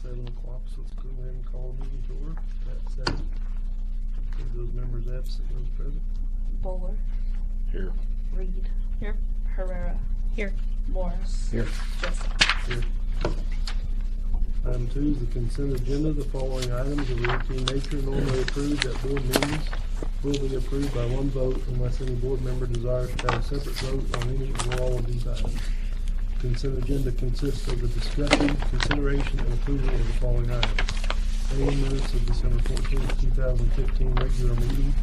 7 o'clock, so let's go ahead and call the meeting to order at 7. For those members absent, those present. Bowler. Here. Reed. Here. Herrera. Here. Morris. Here. Jessup. Here. Item 2 is the consent agenda. The following items of routine nature normally approved at board meetings will be approved by one vote unless any board member desires to have a separate vote on any or all of these items. Consent agenda consists of the discussion, consideration, and approval of the following items: A, minutes of December 14th, 2015 regular meeting.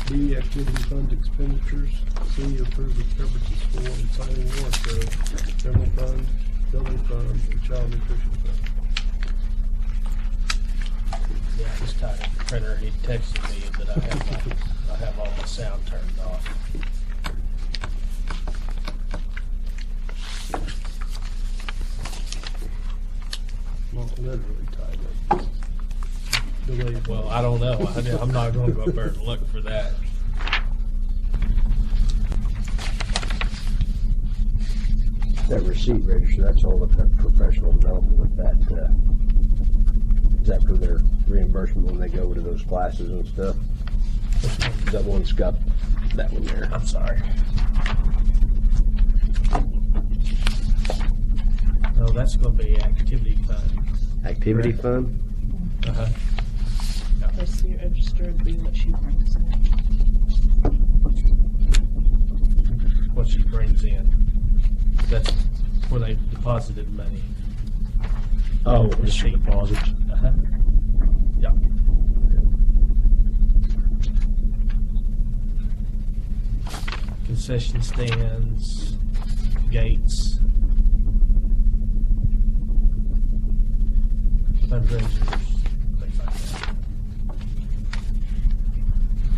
B, activity fund expenditures. C, approve the purposes for and signing warrants of general fund, building fund, and child nutrition fund. Yeah, this time the printer, he texted me that I have all my sound turned off. Well, literally tied up. Delayed. Well, I don't know. I'm not going to go up there and look for that. That receipt register, that's all with that professional development with that, is that for their reimbursement when they go to those classes and stuff? That one's got that one there. I'm sorry. No, that's going to be activity fund. Activity Correct. fund? Uh-huh. Receipt register would be what she brings in. What she brings in. That's where they deposited money. Oh, it's your Receipt. deposits. Uh-huh. Yep. Concession stands, gates, fundraisers, things like that.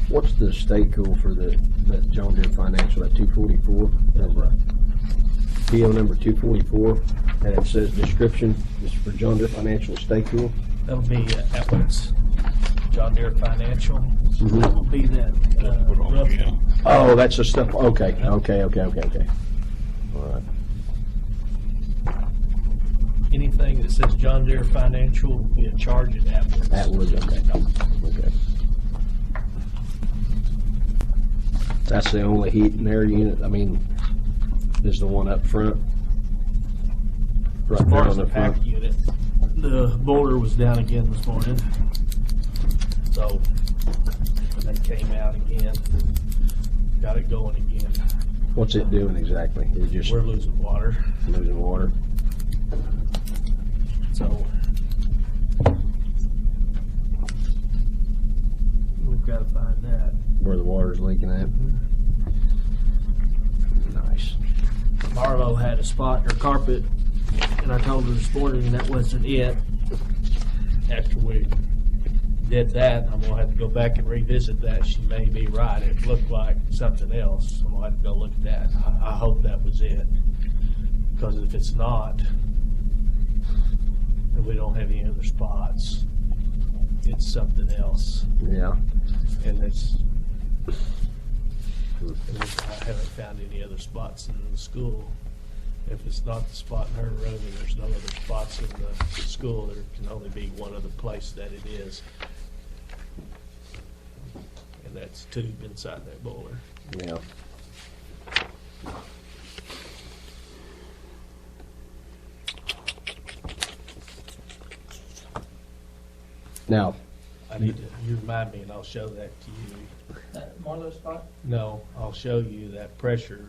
What's the state code for that John Deere Financial, that 244? Right. PO number 244, and it says description is for John Deere Financial state code. That'll be at what's John Deere Financial. Mhm. That will be that roof. Oh, that's the stuff, okay. All right. Anything that says John Deere Financial will be a charge at Atwoods. Atwoods, okay. That's the only heat and air unit, I mean, is the one up front? Right As there far on as the front. pack unit, the boiler was down again this morning. So when they came out again, got it going again. What's it doing exactly? Is it just We're losing water. losing water? So we've got to find that. Where the water's leaking at? Nice. Marlo had a spot in her carpet, and I told her this morning that wasn't it. After we did that, I'm gonna have to go back and revisit that. She may be right. It looked like something else. I'm gonna have to go look at that. I hope that was it, because if it's not, and we don't have any other spots, it's something else. Yeah. And I haven't found any other spots in the school. If it's not the spot in her room and there's no other spots in the school, there can only be one other place that it is. And that's tube inside that boiler. Yeah. Now, I need to, you remind me and I'll show that to you. That Marlowe spot? No, I'll show you that pressure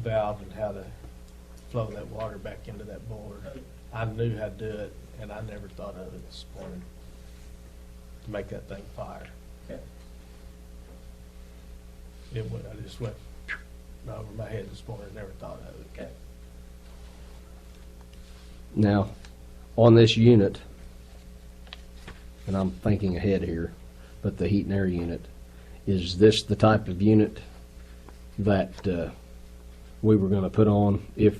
valve and how to flow that water back into that boiler. I knew how to do it, and I never thought of it this morning to make that thing fire. Okay. It went, I just went over my head this morning, never thought of it. Okay. now, on this unit, and I'm thinking ahead here, but the heat and air unit, is this the type of unit that we were going to put on if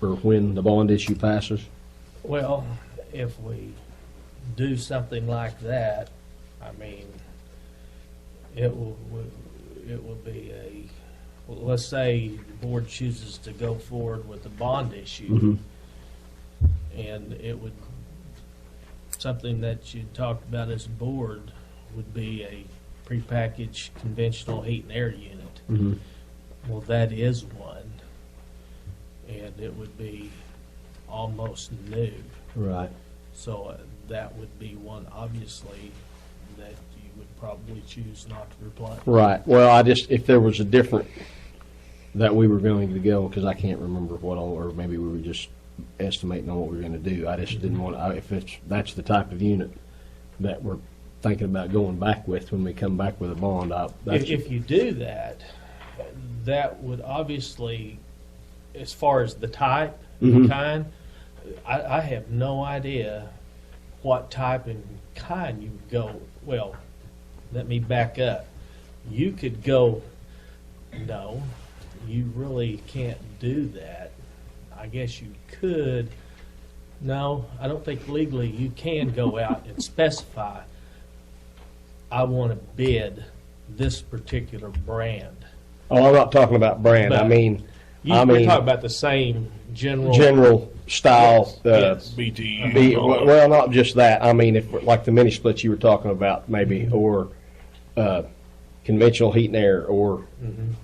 or when the bond issue passes? Well, if we do something like that, I mean, it will be a, well, let's say the board chooses to go forward with the bond issue, Mhm. and it would something that you talked about as a board would be a prepackaged conventional heat and air unit. Mhm. Well, that is one, and it would be almost new. Right. So that would be one, obviously, that you would probably choose not to replace. Right. Well, I just, if there was a different, that we were going to go, because I can't remember what all, or maybe we were just estimating on what we were going to do. I just didn't want, if that's the type of unit that we're thinking about going back with when we come back with a bond, If you do that, that would obviously, as far as the type, Mhm. kind, I have no idea what type and kind you would go. Well, let me back up. You could go, no, you really can't do that. I guess you could. No, I don't think legally you can go out and specify, I want to bid this particular brand. Oh, I'm not talking about brand. I But mean, You're talking about the same general. general style. Yes. Well, not just that. I mean, if like the mini splits you were talking about, maybe, or conventional heat and air, or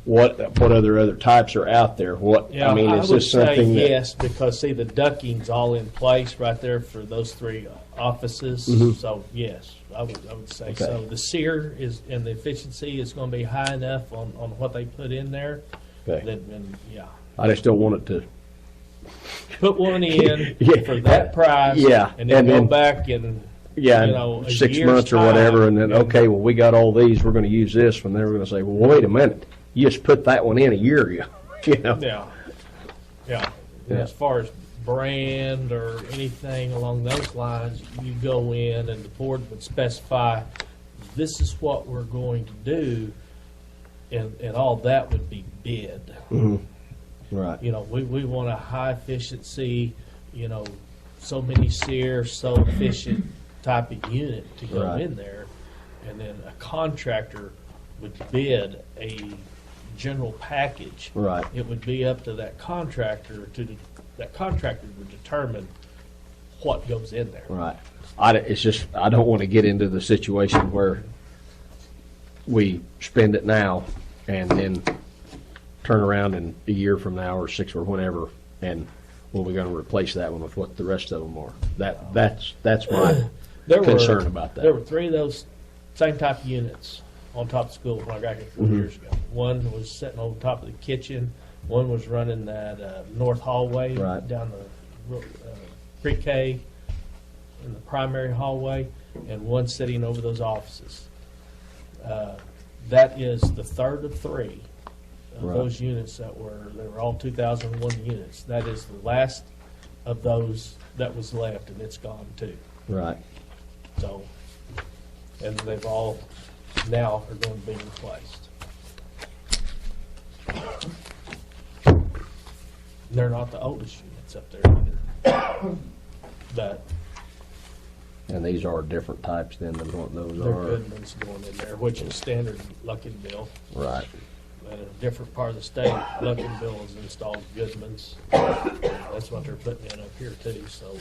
what other types are out there? What Yeah, I mean, is would this something say that? yes, because see, the ducting's all in place right there for those three offices. Mhm. So yes, I would say Okay. so. The SEER is, and the efficiency is going to be high enough on what they put in there. Okay. That, and yeah, I just don't want it to. put one in Yeah. for that price. Yeah, and then and go then- back and Yeah, you know, in a 6 year's months or whatever, time, and then, and- okay, well, we got all these, we're gonna use this one, then we're gonna say, well, wait a minute, you just put that one in a year ago, you know? Yeah, yeah. And Yeah. as far as brand or anything along those lines, you go in and the board would specify, this is what we're going to do, and all that would be bid. Mhm. Right, You know, we want a high efficiency, you know, so many SEER, so efficient type of unit to go Right. in there. And then a contractor would bid a general package. right, It would be up to that contractor that contractor would determine what goes in there. right. It's just, I don't wanna get into the situation where we spend it now and then turn around in a year from now or 6 or whenever, and, well, we're gonna replace that one with what the rest of them are. That's my concern about that. There were three of those same type of units on top of school when I got here 4 Mhm. years ago. One was sitting on top of the kitchen. One was running that north hallway Right. down the pre-K in the primary hallway, and one sitting over those offices. That is the third of three of Right. those units they were all 2001 units. That is the last of those that was left, and it's gone too. Right, So, and they've all now are going to be replaced. They're not the oldest units up there either. But and these are different types than what those they're are. good ones going in there, which is standard Luckinville. Right. In a different part of the state, Luckinville has installed Goodman's. That's what they're putting in up here too, so.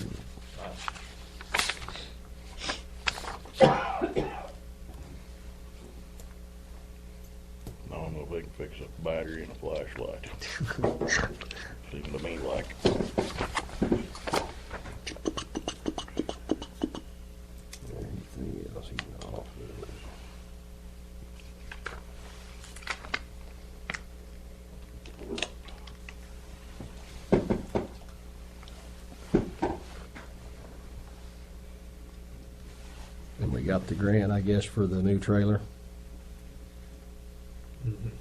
I don't know if they can fix a battery and a flashlight. Seems to me like. Anything else you can offer? And we got the grant, I guess, for the new trailer. Mhm.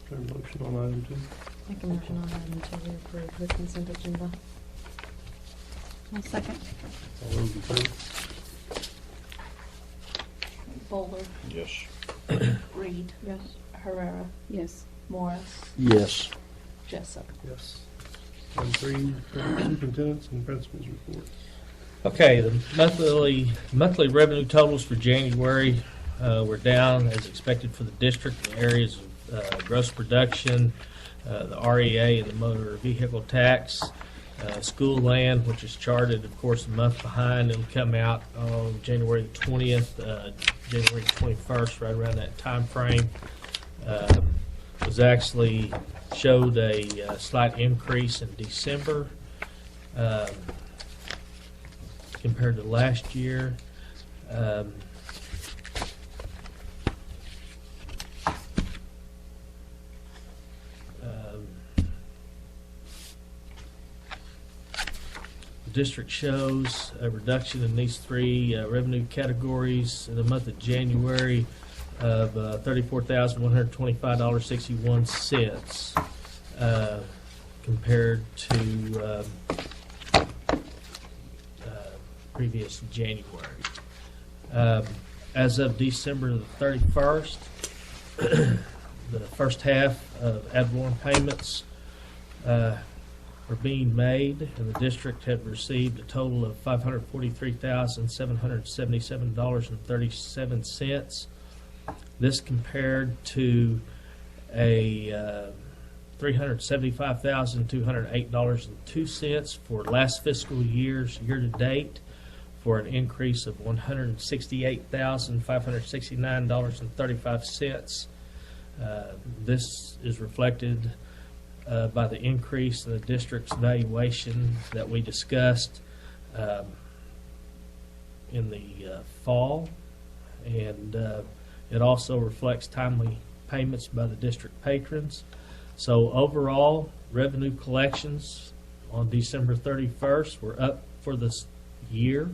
Is there a motion on item 2? Make a motion on item 2 to approve the consent agenda. I'll second. All those in favor? Bowler, Yes. Reed, Yes. Herrera, Yes. Morris, Yes. Jessup. Yes. Item 3, superintendent's and principal's report. Okay, the monthly revenue totals for January were down as expected for the district in areas of gross production, the REA and the motor vehicle tax, school land, which is charted, of course, a month behind. It'll come out on January the 20th, January 21st, right around that time frame. Was actually showed a slight increase in December compared to last year. The district shows a reduction in these three revenue categories in the month of January of $34,125.61 compared to previous January. As of December the 31st, the first half of ad valorem payments were being made, and the district had received a total of $543,777.37. This compared to a $375,208.02 for last fiscal year's year-to-date, for an increase of $168,569.35. This is reflected by the increase in the district's valuation that we discussed in the fall, and it also reflects timely payments by the district patrons. So overall, revenue collections on December 31st were up for this year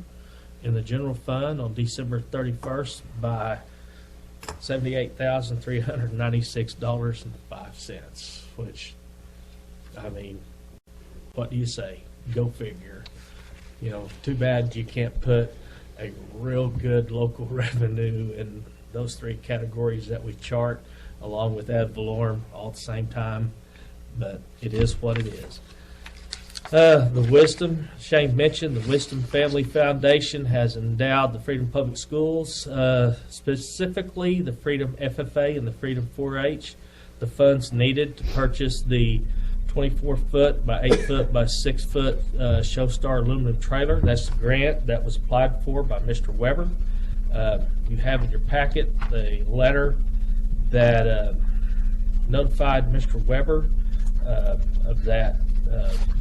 in the general fund on December 31st by $78,396.05, which, I mean, what do you say? Go figure. You know, too bad you can't put a real good local revenue in those three categories that we chart, along with ad valorem, all at the same time, but it is what it is. The Wisdom, Shane mentioned, the Wisdom Family Foundation has endowed the Freedom Public Schools, specifically the Freedom FFA and the Freedom 4-H, the funds needed to purchase the 24-foot by 8-foot by 6-foot Showstar aluminum trailer. That's the grant that was applied for by Mr. Weber. You have in your packet the letter that notified Mr. Weber of that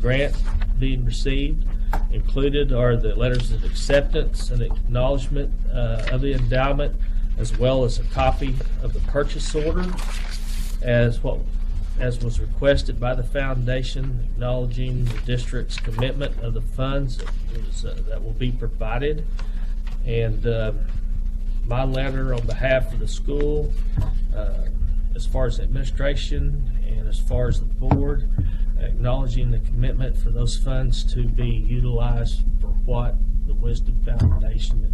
grant being received. Included are the letters of acceptance and acknowledgement of the endowment, as well as a copy of the purchase order as was requested by the foundation, acknowledging the district's commitment of the funds that will be provided. And my letter on behalf of the school, as far as administration and as far as the board, acknowledging the commitment for those funds to be utilized for what the Wisdom Foundation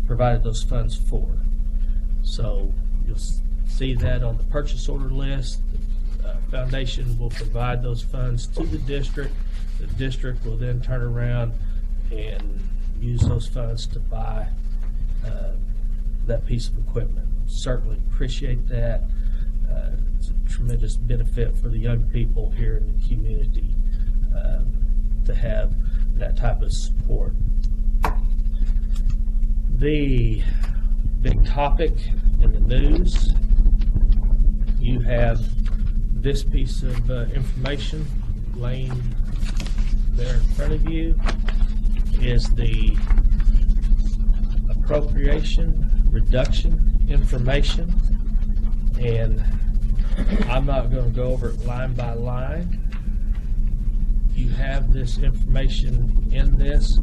provided those funds for. So you'll see that on the purchase order list. The foundation will provide those funds to the district. The district will then turn around and use those funds to buy that piece of equipment. Certainly appreciate that. It's a tremendous benefit for the young people here in the community to have that type of support. The big topic in the news, you have this piece of information laying there in front of you, is the appropriation reduction information, and I'm not going to go over it line by line. You have this information in this.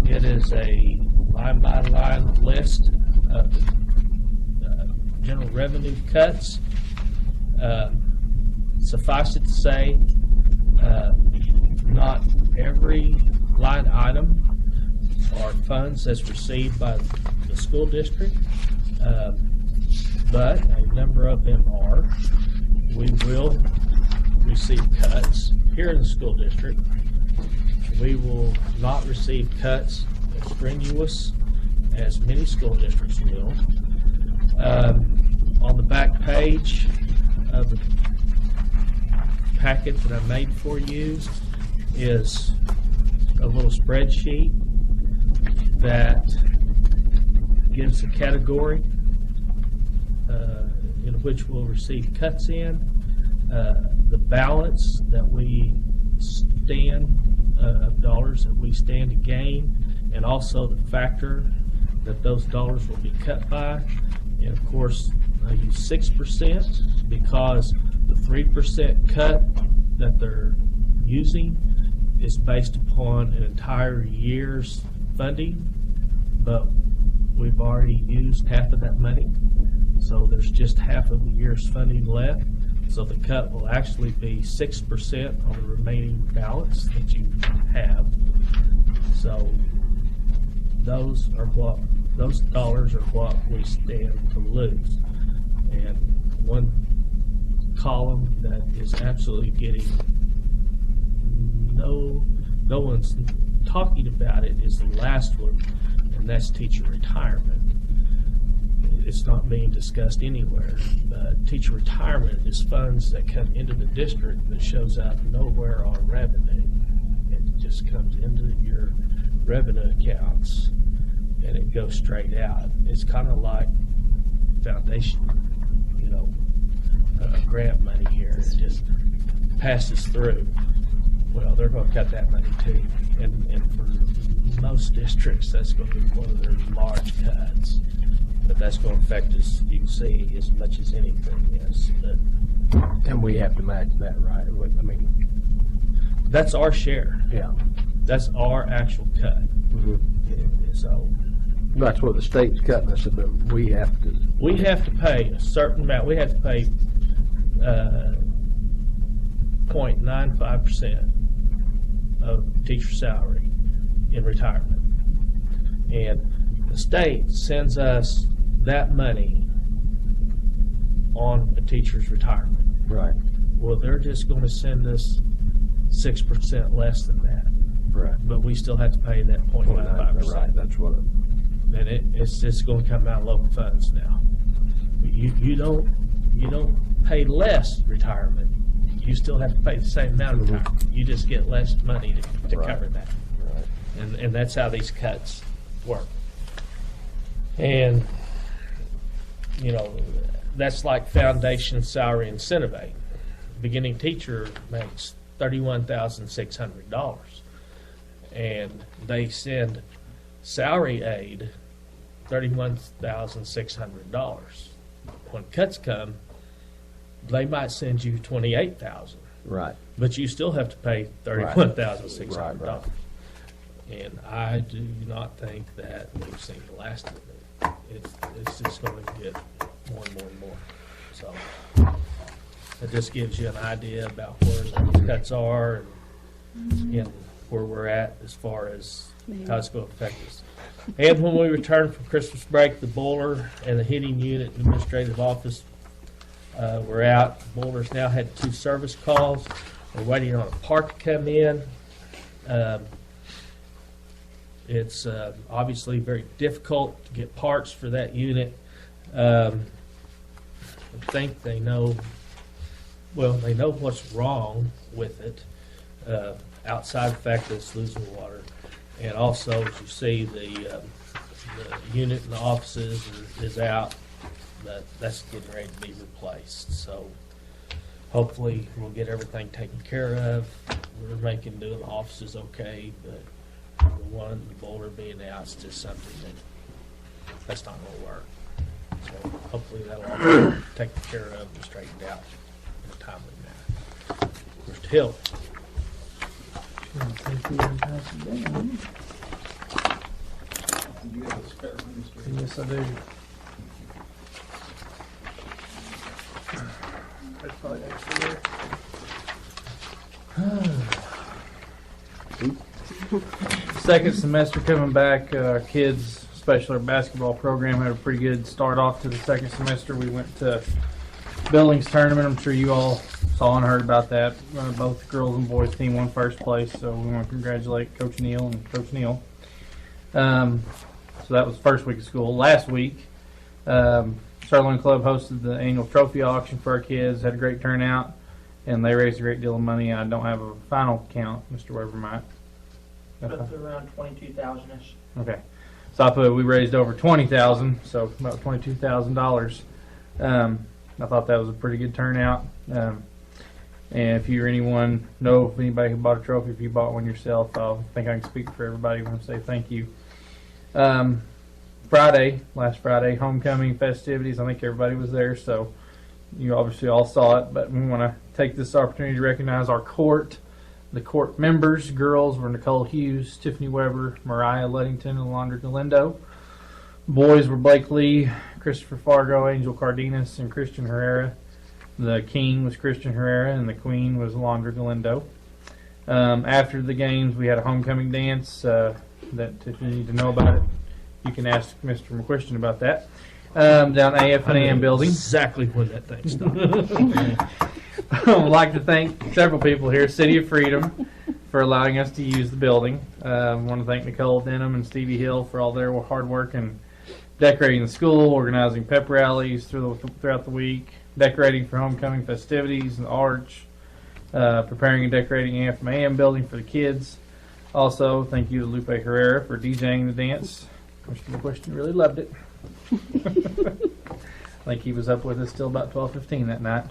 It is a line by line list of general revenue cuts. Suffice it to say, not every line item are funds that's received by the school district, but a number of them are. We will receive cuts here in the school district we will not receive cuts as strenuous as many school districts will. On the back page of the packet that I made for you is a little spreadsheet that gives a category in which we'll receive cuts in, the balance that we stand of dollars that we stand to gain, and also the factor that those dollars will be cut by. And of course, I use 6% because the 3% cut that they're using is based upon an entire year's funding, but we've already used half of that money, so there's just half of the year's funding left. So the cut will actually be 6% on the remaining balance that you have. So those dollars are what we stand to lose. And one column that is absolutely getting no one's talking about it is the last one, and that's teacher retirement. It's not being discussed anywhere, but teacher retirement is funds that come into the district that shows up nowhere on revenue. It just comes into your revenue accounts and it goes straight out. It's kind of like foundation, grant money here. It just passes through. Well, they're going to cut that money too. And for most districts, that's going to be one of their large cuts. But that's going to affect us, you can see, as much as anything is. And we have to match that, right? I mean, That's our share. yeah. That's our actual cut. So That's what the state's cutting us, but we have to. we have to pay a certain amount. We have to pay 0.95% of teacher salary in retirement. And the state sends us that money on a teacher's retirement. Right. Well, they're just going to send us 6% less than that, Right. but we still have to pay that 0.95%. Right, that's what it. And it's just going to come out of local funds now. You don't pay less retirement. You still have to pay the same amount of retirement. You just get less money to Right. cover that. Right. And that's how these cuts work. And that's like foundation salary incentive aid. Beginning teacher makes $31,600, and they send salary aid $31,600. When cuts come, they might send you $28,000, Right. but you still have to pay $31,600. Right, right. And I do not think that we've seen the last of it. It's just going to get more and more and more. So it just gives you an idea about where the cuts are and where we're at as far as how it's going to affect us. And when we return from Christmas break, the boiler and the heating unit administrative office were out. The boiler's now had 2 service calls. We're waiting on a part to come in. It's obviously very difficult to get parts for that unit. I think they know what's wrong with it, outside the fact that it's losing water. And also, as you see, the unit in the offices is out. That's getting ready to be replaced. So hopefully we'll get everything taken care of. We're doing the offices okay, but the boiler being out is just something that's not going to work. So hopefully that'll all be taken care of and straightened out in a timely manner. Mr. Hill. Yes, I do. That's probably extra there. Second semester coming back, our kids, especially our basketball program, had a pretty good start off to the second semester. We went to Billings tournament. I'm sure you all saw and heard about that. Both the girls and boys team won first place, so we want to congratulate Coach Neal and Coach Neal. So that was the first week of school. Last week, Sterling Club hosted the annual trophy auction for our kids. Had a great turnout, and they raised a great deal of money. I don't have a final count. Mr. Weber might. Up to around 22,000-ish. Okay, so I put we raised over 20,000, so about $22,000. I thought that was a pretty good turnout. And if you or anyone know if anybody who bought a trophy, if you bought one yourself, I think I can speak for everybody when I say thank you. Last Friday, homecoming festivities. I think everybody was there, so you obviously all saw it. But we want to take this opportunity to recognize our court. The court members, girls, were Nicole Hughes, Tiffany Weber, Mariah Luddington, and Alondra Galindo. Boys were Blake Lee, Christopher Fargo, Angel Cardenas, and Christian Herrera. The king was Christian Herrera, and the queen was Alondra Galindo. After the games, we had a homecoming dance that if you need to know about it, you can ask Mr. McQuiston about that. Down AF&M building. Exactly when that thing stopped. I would like to thank several people here, City of Freedom, for allowing us to use the building. I want to thank Nicole Denham and Stevie Hill for all their hard work in decorating the school, organizing pep rallies throughout the week, decorating for homecoming festivities and arch, preparing and decorating AF&M building for the kids. Also, thank you to Lupe Herrera for DJing the dance. Mr. McQuiston really loved it. I think he was up with us till about 12:15 that night.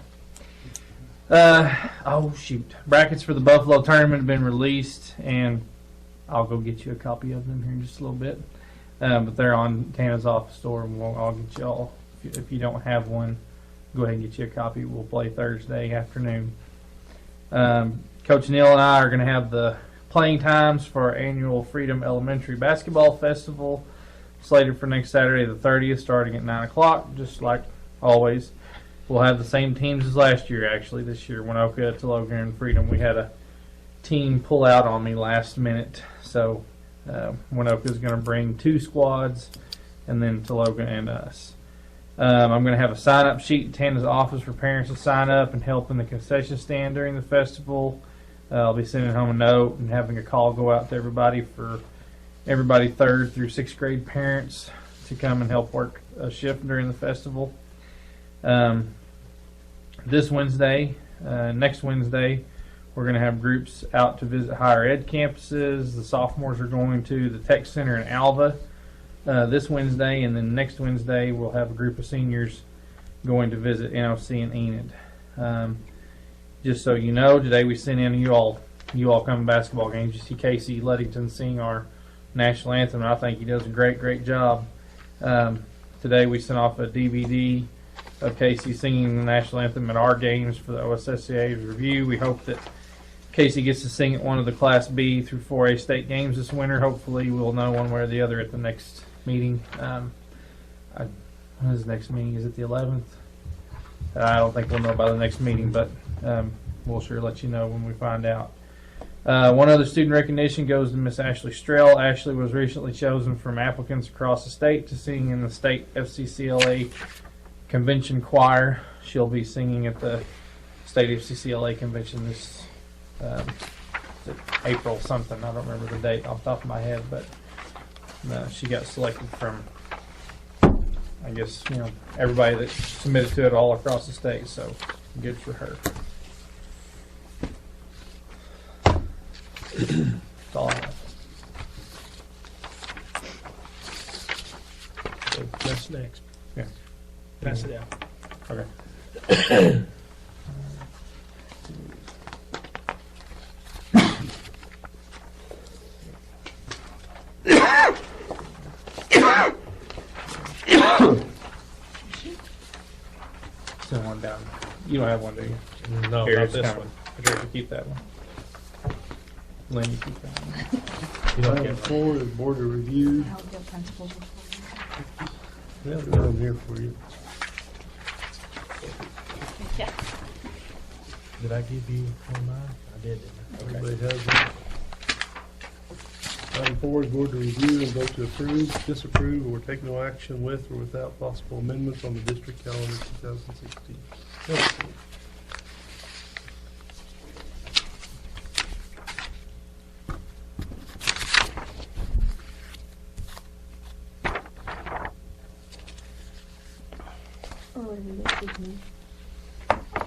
Brackets for the Buffalo tournament have been released, and I'll go get you a copy of them here in just a little bit. But they're on Tana's office store, and I'll get you all. If you don't have one, go ahead and get you a copy. We'll play Thursday afternoon. Coach Neal and I are going to have the playing times for our annual Freedom Elementary Basketball Festival, slated for next Saturday the 30th, starting at 9 o'clock, just like always. We'll have the same teams as last year, actually. This year, Winoka, Tologa, and Freedom. We had a team pull out on me last minute, so Winoka is going to bring 2 squads, and then Tologa and us. I'm going to have a sign-up sheet in Tana's office for parents to sign up and help in the concession stand during the festival. I'll be sending home a note and having a call go out to everybody for everybody 3rd through 6th grade parents to come and help work a shift during the festival. This Wednesday, next Wednesday, we're going to have groups out to visit higher ed campuses. The sophomores are going to the Tech Center in Alva this Wednesday, and then next Wednesday we'll have a group of seniors going to visit NOC and Enid. Just so you know, today we sent in you all come to basketball games. You see Casey Luddington sing our national anthem, and I think he does a great job. Today we sent off a DVD of Casey singing the national anthem at our games for the OSSCA's review. We hope that Casey gets to sing at one of the Class B through 4A state games this winter. Hopefully we'll know one way or the other at the next meeting. When is the next meeting? Is it the 11th? I don't think we'll know by the next meeting, but we'll sure let you know when we find out. One other student recognition goes to Miss Ashley Strell. Ashley was recently chosen from applicants across the state to sing in the state FCCLA convention choir. She'll be singing at the state FCCLA convention this April something. I don't remember the date off the top of my head, but she got selected from, I guess, everybody that submitted to it all across the state, so good for her. That's all I have. So that's next. Yeah. Pass it out. Okay. Send one down. You don't have one, do you? No, Here, not it's this coming. one. Here, keep that one. Lynn, you keep that one. You don't Item get 4 is board of review. Help your principals report. Yeah, we got them here for you. Yeah. Did I give you one mine? I did, didn't I? Okay. Everybody has them. Item 4 is board to review and vote to approve, disapprove, or take no action with or without possible amendments on the district calendar 2016. later this evening.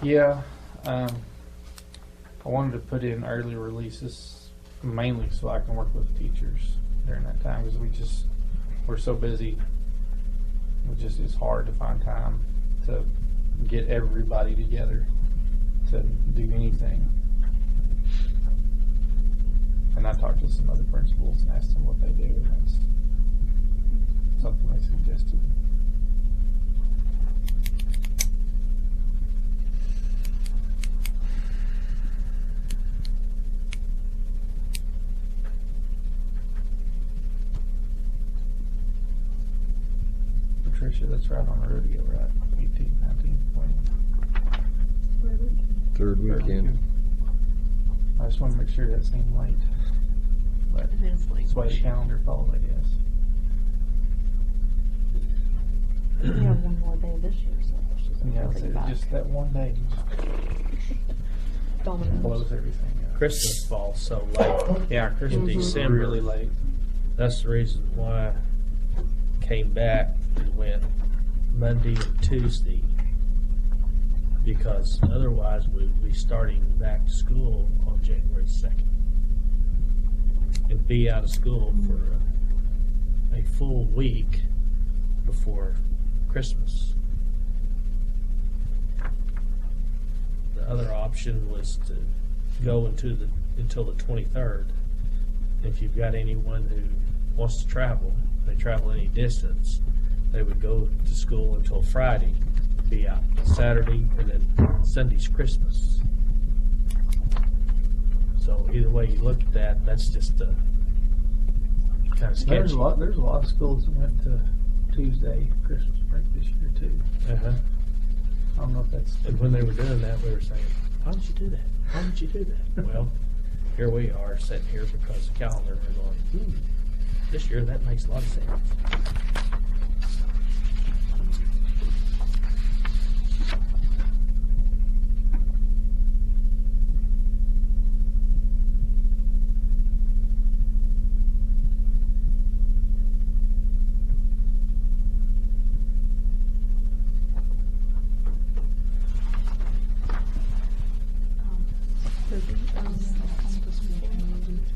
Yeah, I wanted to put in early releases mainly so I can work with teachers during that time because we're so busy. It's hard to find time to get everybody together to do anything. And I talked to some other principals and asked them what they do, and that's something they suggested. Patricia, that's right on the rodeo, right? 18, 19, 20. Third weekend. I just want to make sure that seemed late. But It is like, that's why the calendar falls, I guess. we have one more day this year, so it's just Yeah, everything back. just that one day Dominoes. blows everything up. Christmas falls so late. Yeah, Christmas In is December. really late. That's the reason why I came back and went Monday and Tuesday. Because otherwise we'd be starting back to school on January 2nd. And be out of school for a full week before Christmas. The other option was to go until the 23rd. If you've got anyone who wants to travel, they travel any distance, they would go to school until Friday, be out Saturday, and then Sunday's Christmas. So either way you look at that, that's just kind of sketchy. There's a lot of schools that went to Tuesday Christmas break this year too. Uh-huh. I don't know if that's. And when they were doing that, we were saying, why did you do that? Why did you do that? Well, here we are sitting here because the calendar, we're going, this year that makes a lot of sense.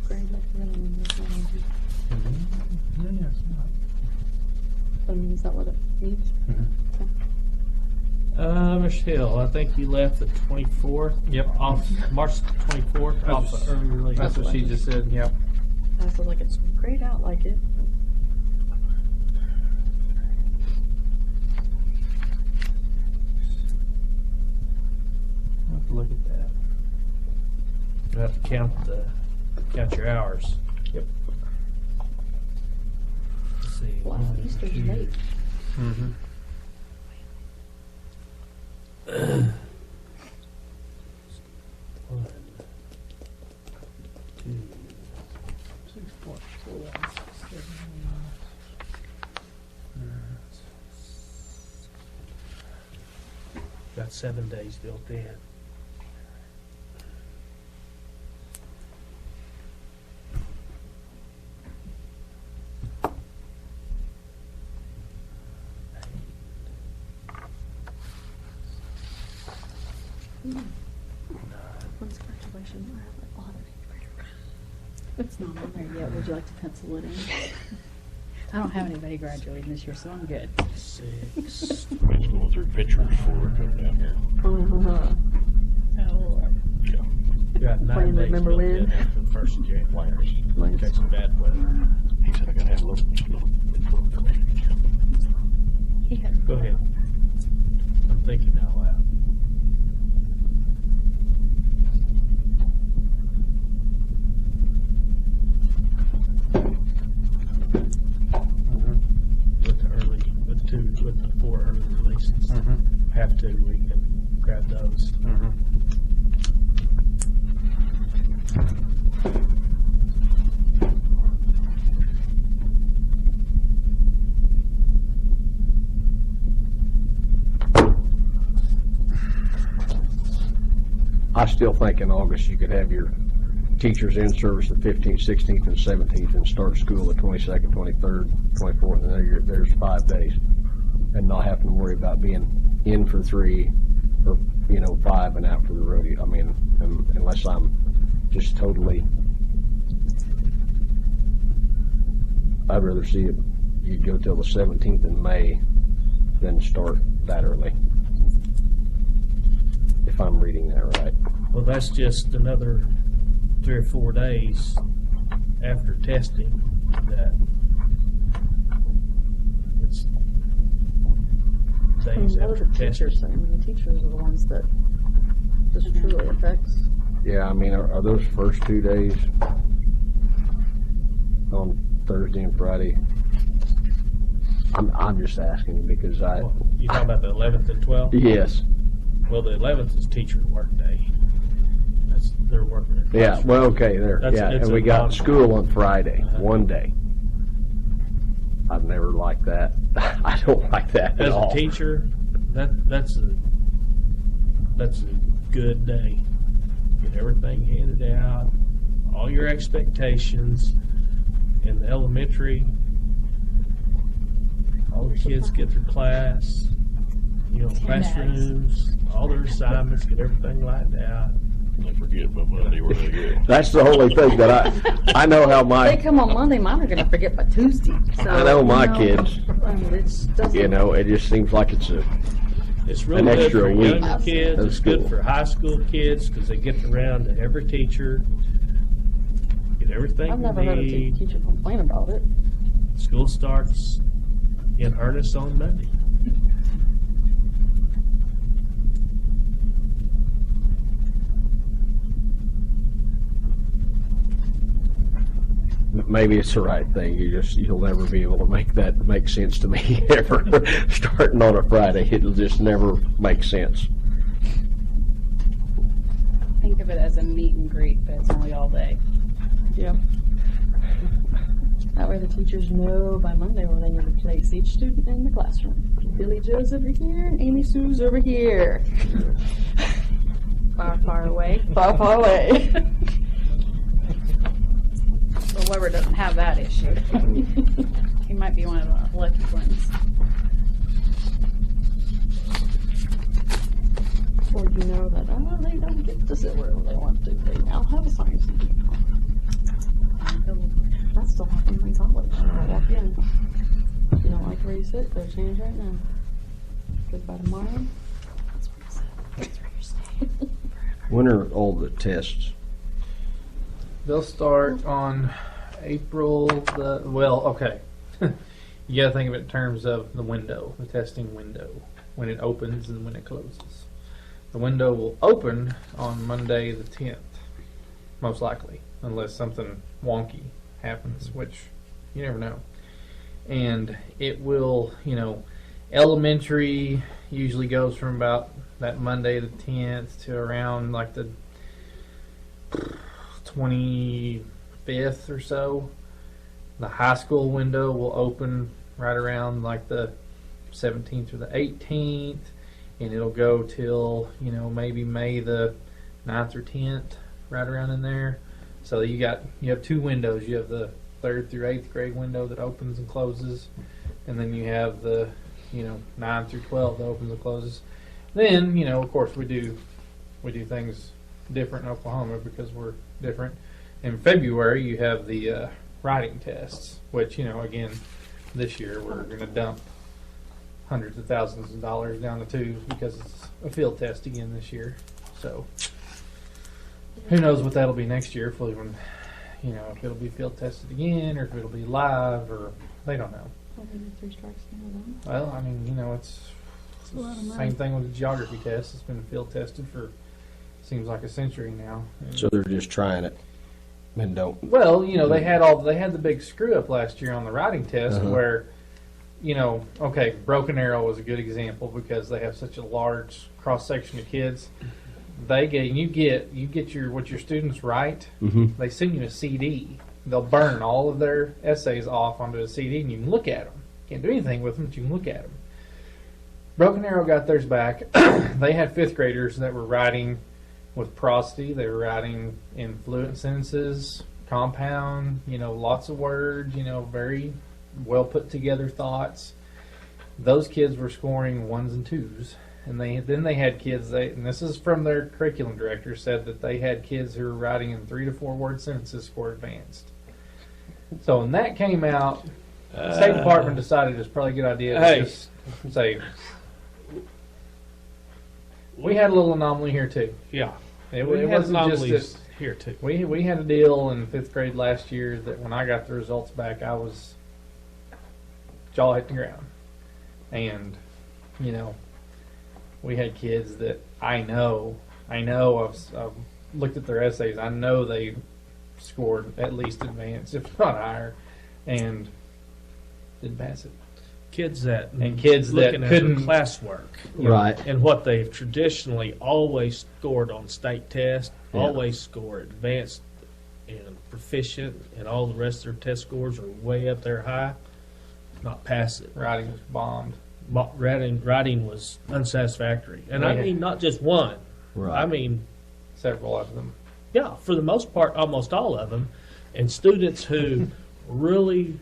Grade like the other one was not on here. Yeah, it's not. I mean, is that what it means? Michelle, I think you left the 24th. Yep. Off March 24th. Off the early release. That's what she just said. Yep. I feel like it's grayed out like it. I'll have to look at that. You have to count your hours. Yep. Let's see. Wow, Easter's late. Mm-hmm. One, two, 6.4. got 7 days built in. When's graduation? I have a lot of It's not on there yet. Would you like to pencil it in? I don't have anybody graduating this year, so I'm good. 6. Been going through pictures before we come down here. Uh-huh. Oh, Yeah. We got 9 When, days remember built in when? after the 1st of January. When? In case of bad weather. He said I gotta have a little information. he has. Go ahead. I'm thinking out loud. With the 4 early releases. Have to, we can grab those. I still think in August you could have your teachers in service the 15th, 16th, and 17th, and start school the 22nd, 23rd, 24th, and there's 5 days, and not having to worry about being in for 3 or, 5 and out for the rodeo. I mean, unless I'm just totally, I'd rather see it, you go till the 17th in May than start that early. If I'm reading that right. Well, that's just another 3 or 4 days after testing that it's days Those after are teachers, testing. I mean, the teachers are the ones that this truly affects. Yeah, I mean, are those first 2 days on Thursday and Friday? I'm just asking because You talking about the 11th and 12th? yes. Well, the 11th is teacher work day. They're working. in Yeah, classroom. well, okay, there, That's- yeah, it's and we a got non- school on Friday, Uh-huh. one day. I've never liked that. I don't like that at As all. a teacher, that's a good day. Get everything handed out, all your expectations in the elementary. All the kids get their class, classrooms, all their assignments, get everything lined out. They forget by Monday where they go. That's the only thing that I know how They my, come on Monday, mine are gonna forget by Tuesday, so. I know my kids, I mean, it just doesn't. it just seems like it's It's real An good extra for week younger kids. of It's good school. for high school kids because they get around to every teacher, get everything I've they never heard a need. teacher complain about it. School starts in earnest on Monday. maybe it's the right thing. You'll never be able to make that make sense to me ever. Starting on a Friday, it'll just never make sense. Think of it as a meet and greet, but it's only all day. Yeah. That way the teachers know by Monday where they need to place each student in the classroom. Billy Joe's over here and Amy Sue's over here. Far, far away. Far, far away. But Weber doesn't have that issue. He might be one of the lucky ones. Or you know that they don't get to sit wherever they want to. They now have a science uniform. That still happens in college. You walk in. If you don't like where you sit, go change right now. Goodbye tomorrow. That's where you sit. That's where you're staying. When are all the tests? They'll start on April okay. You gotta think of it in terms of the window, the testing window, when it opens and when it closes. The window will open on Monday the 10th, most likely, unless something wonky happens, which you never know. And it will, elementary usually goes from about that Monday the 10th to around like the 25th or so. The high school window will open right around like the 17th or the 18th, and it'll go till maybe May the 9th or 10th, right around in there. So you have 2 windows. You have the 3rd through 8th grade window that opens and closes, and then you have the 9 through 12 that opens and closes. Then of course we do things different in Oklahoma because we're different. In February you have the writing tests, which again this year we're going to dump hundreds of thousands of dollars down the tubes because it's a field test again this year. So who knows what that'll be next year, if we'll even, if it'll be field tested again or if it'll be live, or they don't know. 3 strikes and you're Well, done. it's a lot of money. same thing with the geography test. It's been field tested for seems like a century now. So they're just trying it and don't. Well, they had the big screw up last year on the writing test Uh-huh. where, okay, Broken Arrow was a good example because they have such a large cross section of kids. You get what your students write. Mm-hmm. They send you a CD. They'll burn all of their essays off onto a CD, and you can look at them. Can't do anything with them, but you can look at them. Broken Arrow got theirs back. They had 5th graders that were writing with prosody. They were writing in fluent sentences, compound, lots of words, very well put together thoughts. Those kids were scoring 1s and 2s, and then they had kids. And this is from their curriculum director, said that they had kids who were writing in 3 to 4 word sentences for advanced. So when that came out, the State Department decided it's probably a good idea to Hey. just say we had a little anomaly here too. Yeah. It We had wasn't just anomalies that. here too. We had a deal in 5th grade last year that when I got the results back, I was jaw hit the ground. And, you know, we had kids that I know, I've looked at their essays, I know they scored at least advanced, if not higher, and didn't pass it. Kids that And kids that looking at their couldn't- classwork. Right. And what they've traditionally always scored on state tests, Yeah. always score advanced and proficient, and all the rest of their test scores are way up there high, not pass it. Writing was bombed. Writing was unsatisfactory. And I Yeah. mean, not just one. Right. I mean, Several of them. yeah, for the most part, almost all of them. And students who really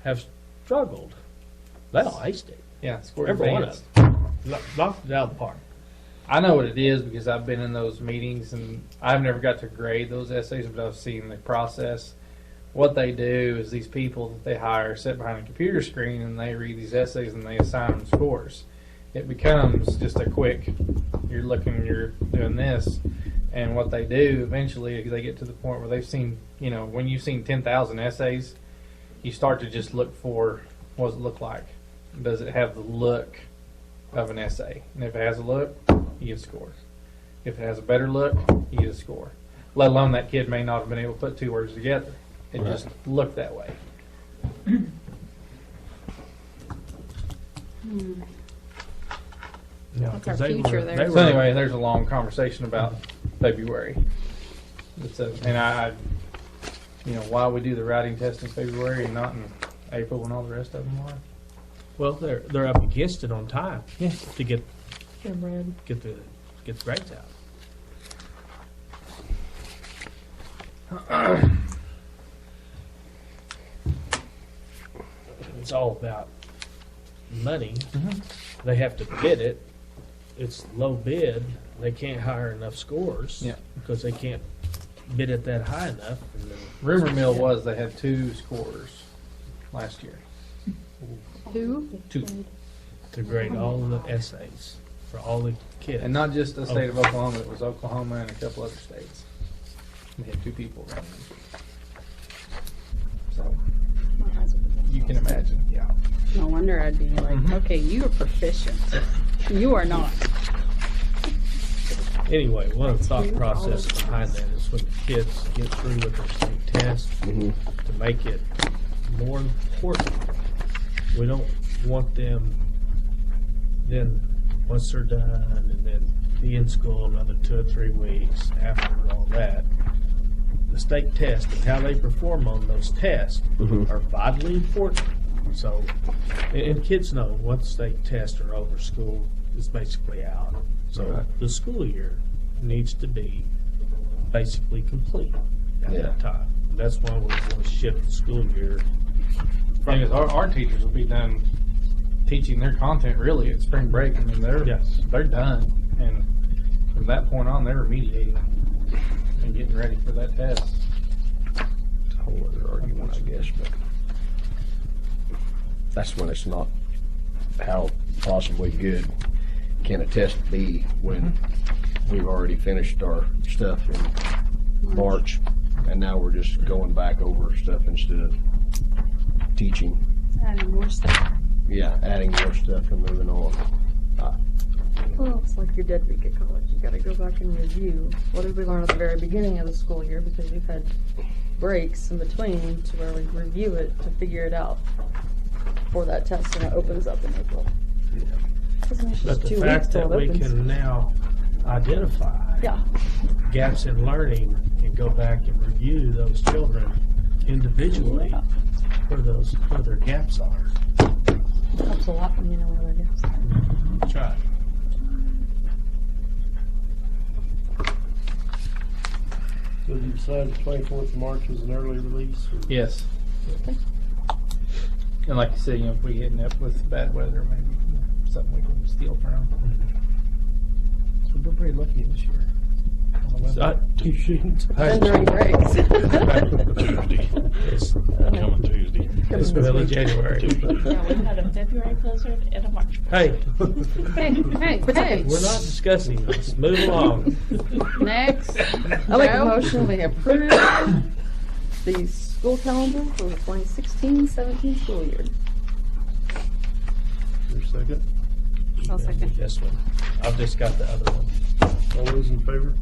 have struggled, they all aced it. Yeah, scored Every one advanced. of them. Knocked it out of the park. I know what it is because I've been in those meetings and I've never got to grade those essays, but I've seen the process. What they do is these people that they hire sit behind a computer screen and they read these essays and they assign them scores. It becomes just a quick, you're doing this. And what they do eventually, they get to the point where they've seen, you know, when you've seen 10,000 essays, you start to just look for, what does it look like? Does it have the look of an essay? And if it has a look, you get a score. If it has a better look, you get a score. Let alone that kid may not have been able to put 2 words together. It just looked that way. Yeah, That's our 'cause they future were- there. they So were- anyway, there's a long conversation about February. And I, you know, why we do the writing test in February and not in April when all the rest of them are. Well, they're up against it on time. Yeah. To get Yeah, Brad. the grades out. It's all about money. They have to bid it. It's low bid. They can't hire enough scores. Yeah. Because they can't bid it that high enough. And then, Rumor mill was they had 2 scorers last year. Who? 2. to grade all of the essays for all the kids. And not just the state of Oklahoma, it was Oklahoma and a couple other states. We had 2 people running. So you can imagine. Yeah. No wonder I'd be like, okay, you are proficient. You are not. Anyway, one of the thought process behind that is when the kids get through with their state test, to make it more important. We don't want them then, once they're done, and then be in school another 2 or 3 weeks after all that. The state test and how they perform on those tests are vitally important. So, and kids know once state tests are over, school is basically out. So Right. the school year needs to be basically complete at Yeah. that time. That's why we're going to shift the school year. Thing is, our teachers will be done teaching their content really at spring break. I mean, they're done, and from that point on, they're remediating and getting ready for that test. It's a whole other argument, I guess, but that's when it's not how possibly good can a test be when we've already finished our stuff in March, and now we're just going back over stuff instead of teaching. Adding more stuff. Yeah, adding more stuff and moving on. Well, it's like your dead week at college. You gotta go back and review. What did we learn at the very beginning of the school year? Because we've had breaks in between to where we review it to figure it out for that test, and it opens up in April. Doesn't mean it's But just the 2 weeks fact till that it we opens. can now identify Yeah. gaps in learning and go back and review those children individually Yeah. where their gaps are. Helps a lot when you know where that is. Try. So you decided the 24th of March was an early release? or- Yes. And like you said, you know, if we get up with bad weather, maybe something we can steal from. We've been pretty lucky this year. You shouldn't. And during breaks. Tuesday. It's coming Tuesday. It's early January. Yeah, we've had a February blizzard and a March. Hey, Hey, we're not discussing this. Move along. next. I make a Joe? motion we approve the school calendar for the 2016-17 school year. Your second. I'll second. This one. I've just got the other one. All those in favor?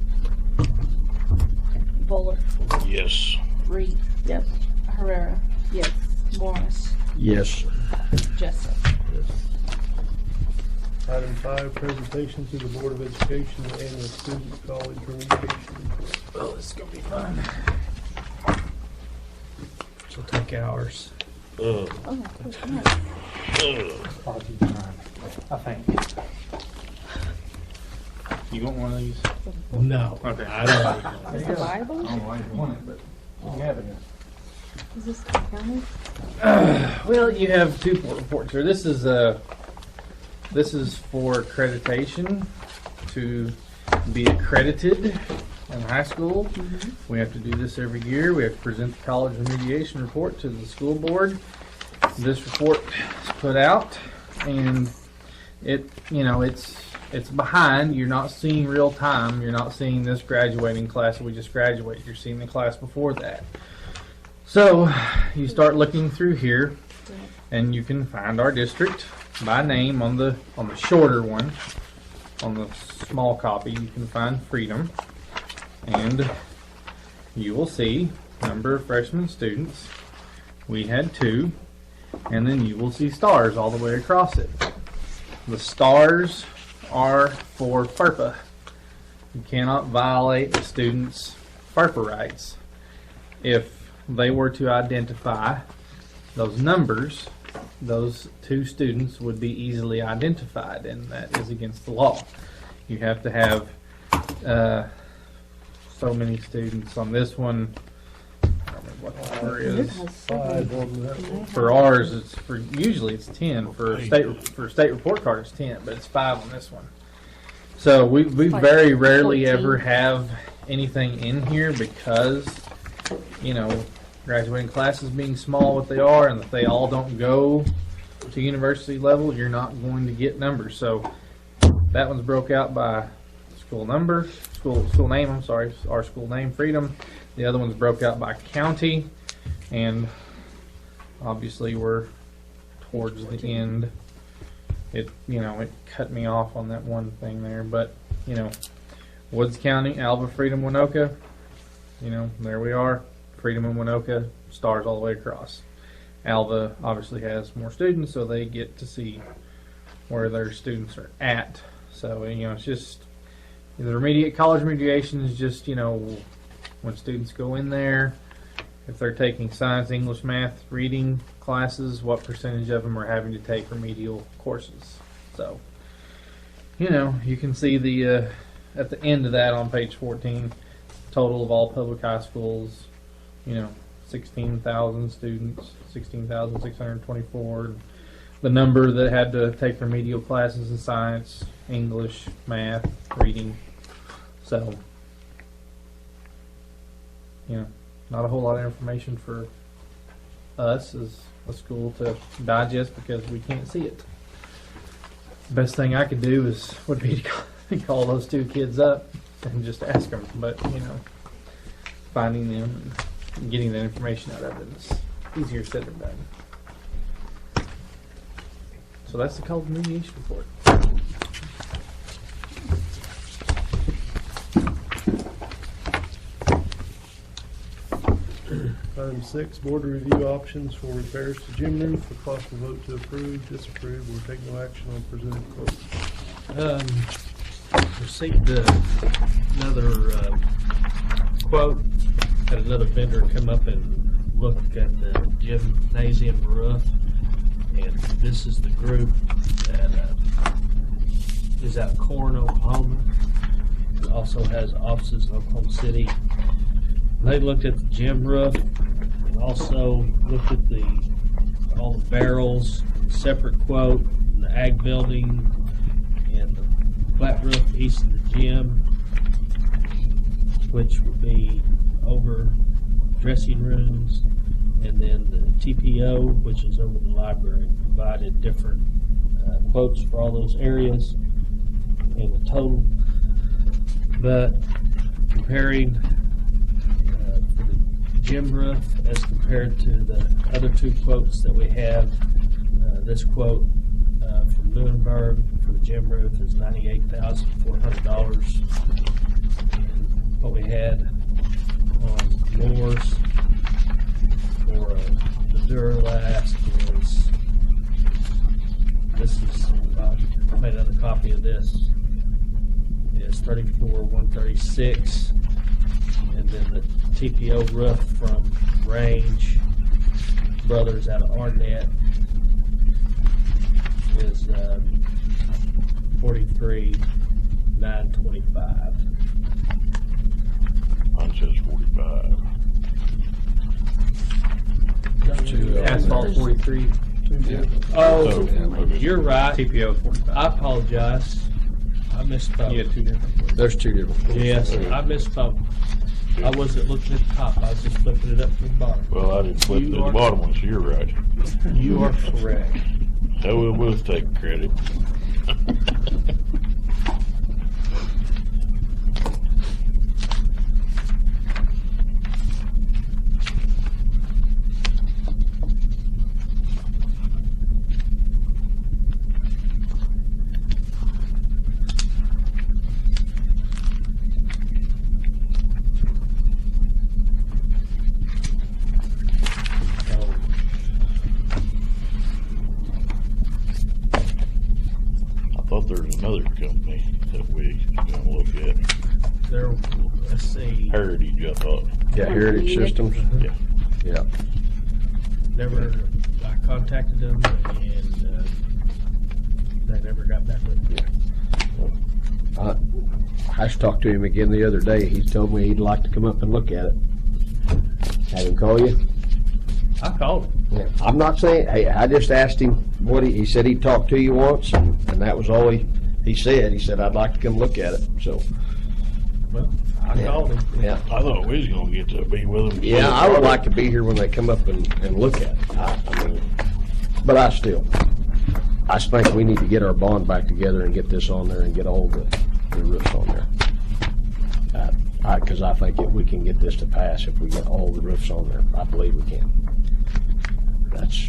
Bowler, Yes. Reed, Yes. Herrera, Yes. Morris, Yes. Jessup. Item 5, presentation to the Board of Education and the Student College Remediation Report. Well, this is gonna be fun. It'll take hours. Ugh. Oh, nice. Ugh. I think. You want one of these? No. Okay. I don't. Is the Bible? I don't know why you want it, but you have it. Is this the calendar? Well, you have two reports here. This is for accreditation to be accredited in high school. We have to do this every year. We have to present the college remediation report to the school board. This report is put out, and it's behind. You're not seeing real time. You're not seeing this graduating class that we just graduated. You're seeing the class before that. So you start looking through here, and you can find our district by name on the shorter one. On the small copy, you can find Freedom, and you will see number of freshman students. We had 2, and then you will see stars all the way across it. The stars are for FERPA. You cannot violate a student's FERPA rights. If they were to identify those numbers, those 2 students would be easily identified, and that is against the law. You have to have so many students on this one. I don't remember what the number It is. has 5 7. on that one. For ours, usually it's 10. For state report card, it's 10, but it's 5 on this one. So we like very rarely 14. ever have anything in here because, graduating classes being small what they are, and if they all don't go to university level, you're not going to get numbers. So that one's broke out by school number, school name. I'm sorry, our school name, Freedom. The other one's broke out by county, and obviously we're towards the end. It cut me off on that one thing there, but Woods County, Alva, Freedom, Winoka. There we are. Freedom and Winoka, stars all the way across. Alva obviously has more students, so they get to see where their students are at. So, it's just, the college remediation is just, when students go in there, if they're taking science, English, math, reading classes, what percentage of them are having to take remedial courses. So, you can see the, at the end of that on page 14, total of all public high schools, 16,000 students, 16,624. The number that had to take remedial classes in science, English, math, reading. So, not a whole lot of information for us as a school to digest because we can't see it. Best thing I could do would be to call those 2 kids up and just ask them. But, finding them and getting that information out of them is easier said than done. So that's the college remediation report. Item 6, board to review options for repairs to gym roof. The possible vote to approve, disapprove, or take no action on presented quotes. Received another quote. Had another vendor come up and look at the gymnasium roof, and this is the group that is out of Corn, Oklahoma. It also has offices in Oklahoma City. They looked at the gym roof, and also looked at all the barrels, separate quote, and the ag building, and the flat roof east of the gym, which would be over dressing rooms, and then the TPO, which is over the library, provided different quotes for all those areas and the total. But comparing for the gym roof as compared to the other two quotes that we have, this quote from Lunenburg for the gym roof is $98,400. And what we had on Moore's for the Duralast is, this is, I made another copy of this, is $34,136, and then the TPO roof from Range Brothers out of Arnett is $43,925. Mine says 45. Asphalt 43. Oh, So, you're right. TPO 45. I apologize. I misspoke. You had two different. There's two different. Yes, I misspoke. I wasn't looking at the top, I was just flipping it up to the bottom. Well, I didn't flip You to the are- bottom one, so you're right. You are correct. So we'll both take credit. So, I thought there was another company that we was gonna look at. there, let's see, Heritage, I thought. Yeah, Heritage Systems. Yeah. Yeah. I contacted them and they never got back with me. I just talked to him again the other day. He told me he'd like to come up and look at it. Have him call you? I called him. Yeah. I'm not saying, hey, I just asked him what he said he'd talked to you once, and that was all he said. He said, I'd like to come look at it, so. Well, I Yeah. called him. Yeah. I thought we was gonna get to be with them. Yeah, I would like to be here when they come up and look at it. I mean, but I just think we need to get our bond back together and get this on there and get all the roofs on there. Because I think if we can get this to pass, if we get all the roofs on there, I believe we can. That's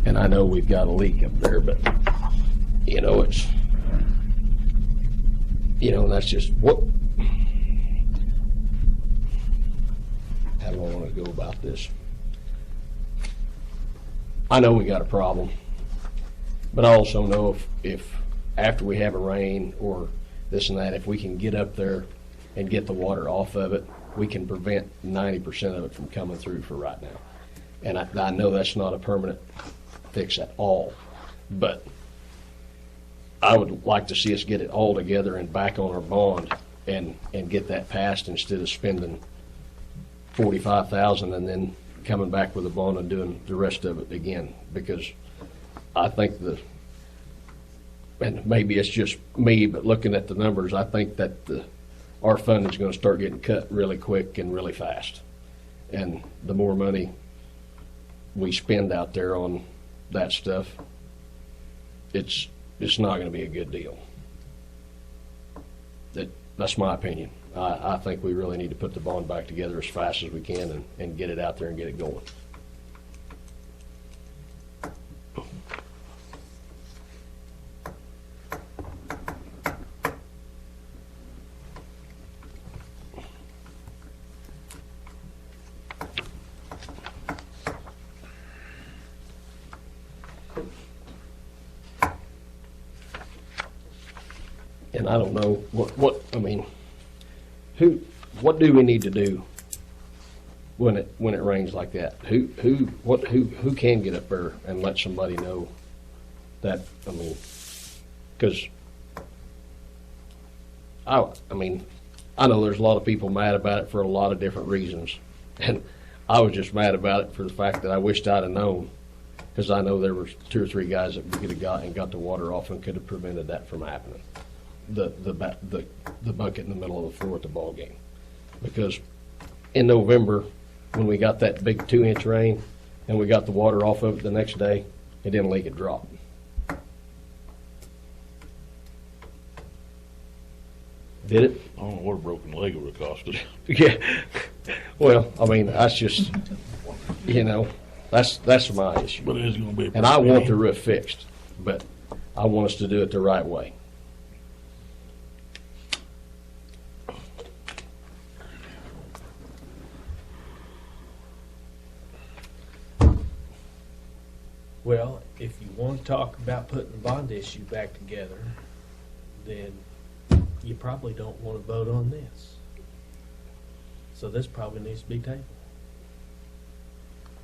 and I know we've got a leak up there, but, it's, and that's just how do I want to go about this? I know we got a problem, but I also know if after we have a rain or this and that, if we can get up there and get the water off of it, we can prevent 90% of it from coming through for right now. And I know that's not a permanent fix at all, but I would like to see us get it all together and back on our bond and get that passed instead of spending $45,000 and then coming back with a bond and doing the rest of it again, because I think and maybe it's just me, but looking at the numbers, I think that our fund is going to start getting cut really quick and really fast. And the more money we spend out there on that stuff, it's not going to be a good deal. That's my opinion. I think we really need to put the bond back together as fast as we can and get it out there and get it going. And I don't know what do we need to do when it rains like that? Who can get up there and let somebody know that, because I know there's a lot of people mad about it for a lot of different reasons. And I was just mad about it for the fact that I wished I'd have known, because I know there were 2 or 3 guys that we could have got the water off and could have prevented that from happening. the bucket in the middle of the floor at the ball game. Because in November, when we got that big 2-inch rain and we got the water off of it the next day, it didn't leak a drop. Did it? I don't know what a broken leg would have costed. Yeah. Well, I mean, that's just, that's my issue. But it is gonna be a And I want the pretty- roof fixed, but I want us to do it the right way. Well, if you want to talk about putting the bond issue back together, then you probably don't want to vote on this. So this probably needs to be tabled.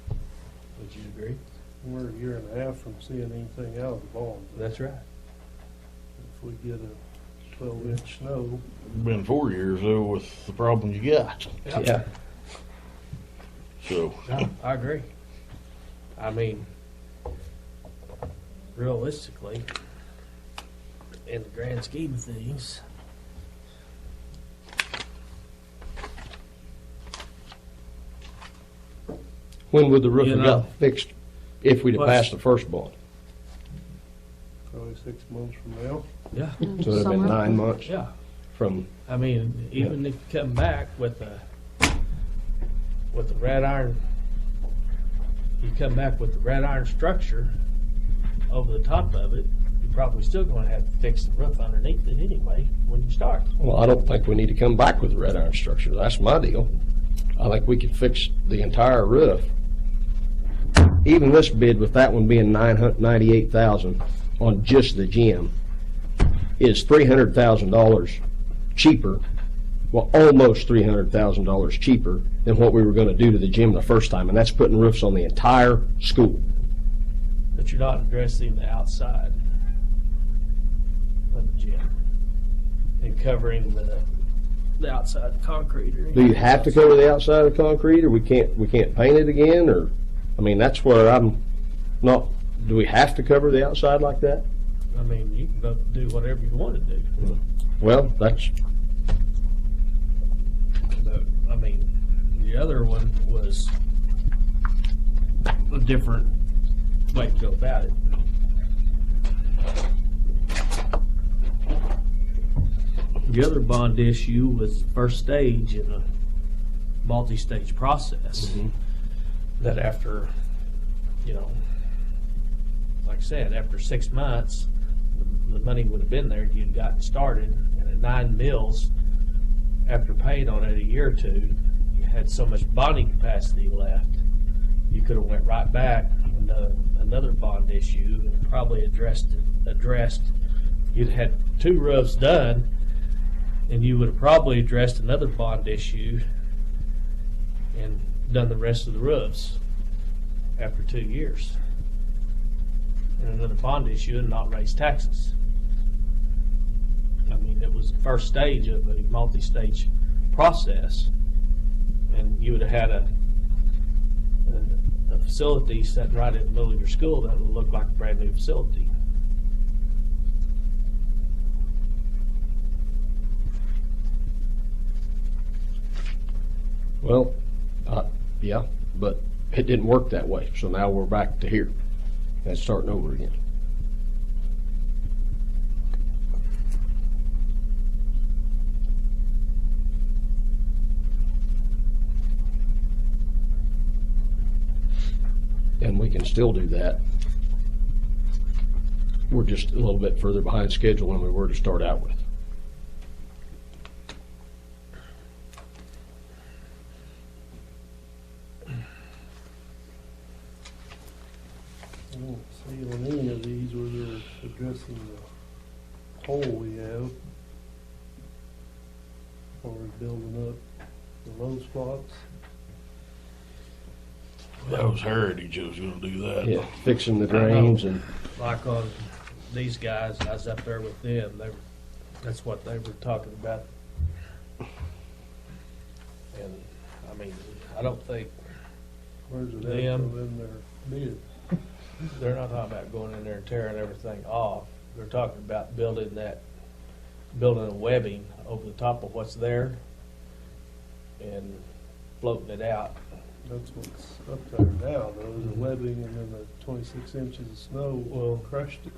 Would you agree? We're a year and a half from seeing anything out of the bond. That's right. If we get a 12-inch snow, It's been 4 years though with the problem you got, Yeah. so. No, I agree. I mean, realistically, in the grand scheme of things, When would the roof have You got know. fixed if we'd have Well, passed the first bond? probably 6 months from now. yeah, So it'd have been 9 months yeah. from, I mean, even if you come back with the red iron, you come back with the red iron structure over the top of it, you're probably still gonna have to fix the roof underneath it anyway when you start. well, I don't think we need to come back with a red iron structure. That's my deal. I think we could fix the entire roof. Even this bid, with that one being $998,000 on just the gym, is $300,000 cheaper, well, almost $300,000 cheaper than what we were gonna do to the gym the first time, and that's putting roofs on the entire school. But you're not addressing the outside of the gym and covering the outside concrete. Or Do you have to cover the outside of the concrete, or we can't paint it again, or, I mean, that's where I'm not, do we have to cover the outside like that? I mean, you can vote to do whatever you want to do. Well, that's, But, I mean, the other one was a different way to go about it. The other bond issue was the first stage in a multi-stage process. That after, like I said, after 6 months, the money would have been there, you'd gotten started, and at 9 mills, after paying on it a year or two, you had so much bonding capacity left, you could have went right back into another bond issue and probably addressed, you'd had 2 roofs done, and you would have probably addressed another bond issue and done the rest of the roofs after 2 years. And another bond issue and not raise taxes. I mean, it was the first stage of a multi-stage process, and you would have had a facility set right in the middle of your school that would look like a brand new facility. well, yeah, but it didn't work that way, so now we're back to here, and starting over again. And we can still do that. We're just a little bit further behind schedule than we were to start out with. I don't see on any of these where they're addressing the hole we have. Or building up the low spots. That was Heritage that was gonna do that. Yeah, fixing the drains and, Like on these guys, I was up there with them, that's what they were talking about. And, I mean, I don't think, Where's it at Them. in their bid? they're not talking about going in there and tearing everything off. They're talking about building that building a webbing over the top of what's there and floating it out. That's what's up there now, though, the webbing and then the 26 inches of snow Well- crushed it.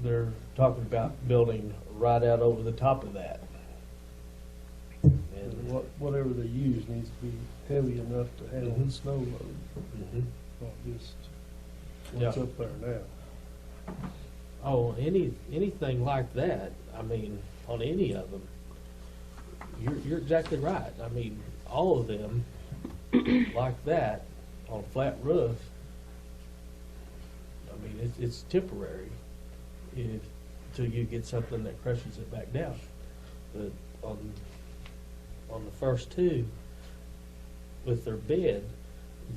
They're talking about building right out over the top of that. And, Whatever they use needs to be heavy enough to handle the Mhm. snow load, Mhm. not just what's Yeah. up there now. Oh, anything like that, I mean, on any of them, you're exactly right. I mean, all of them like that on a flat roof, I mean, it's temporary till you get something that crushes it back down. But on the first two, with their bed,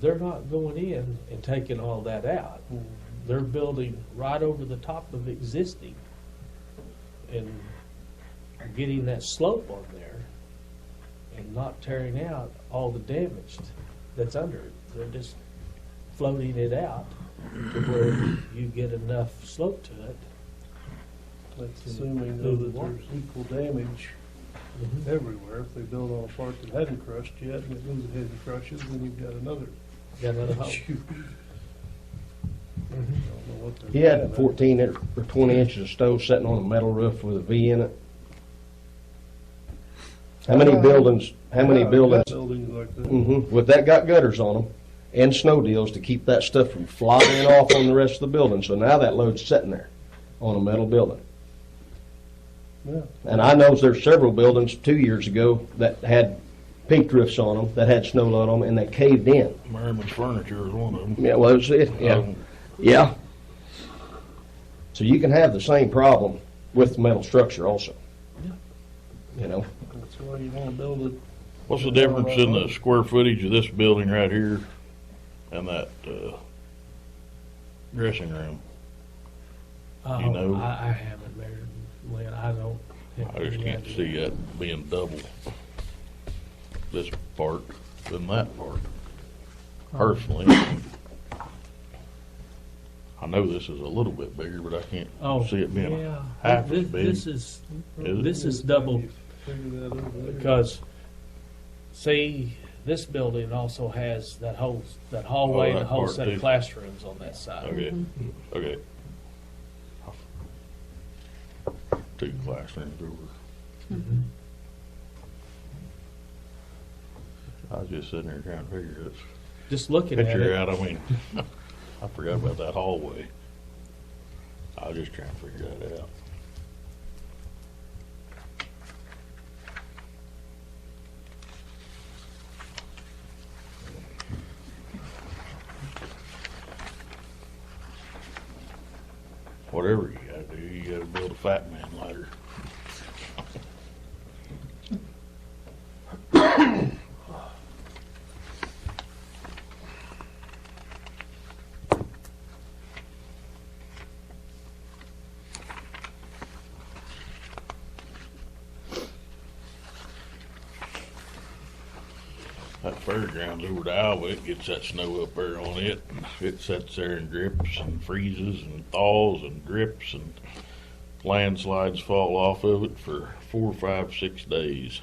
they're not going in and taking all that out. They're building right over the top of existing and getting that slope on there and not tearing out all the damage that's under it. They're just floating it out to where you get enough slope to it. That's assuming though that there's equal damage everywhere. If they build on a part that hadn't crushed yet and it goes ahead and crushes, then you've got another Got another hole. issue. I don't know what they're He had doing. 14 or 20 inches of snow sitting on a metal roof with a V in it. How many buildings, Yeah, buildings like that. with that got gutters on them and snow deals to keep that stuff from flying off on the rest of the building. So now that load's sitting there on a metal building. Yeah. And I know there's several buildings 2 years ago that had pink roofs on them, that had snow load on them, and they caved in. Merriman's Furniture is one of them. Yeah, well, yeah. Yeah. So you can have the same problem with the metal structure also. You know? That's why you want to build it. What's the difference in the square footage of this building right here and that, dressing room? Oh, You know. I haven't measured, Lynn, I don't. have I just any can't idea. see that being double this part than that part. Personally, I know this is a little bit bigger, but I can't Oh, see it being yeah. half This- as big. This Is is double, Figure that over there. because, see, this building also has that hallway and that a whole part set too. of classrooms on that side. Okay, okay. Two classrooms over. Mhm. I was just sitting there trying to figure this Just looking at picture it, out. I mean, I forgot about that hallway. I was just trying to figure that out. Whatever you gotta do, you gotta build a fat man ladder. That fairgrounds over to Iowa, it gets that snow up there on it, and it sits there and drips and freezes and thaws and drips, and landslides fall off of it for 4, 5, 6 days.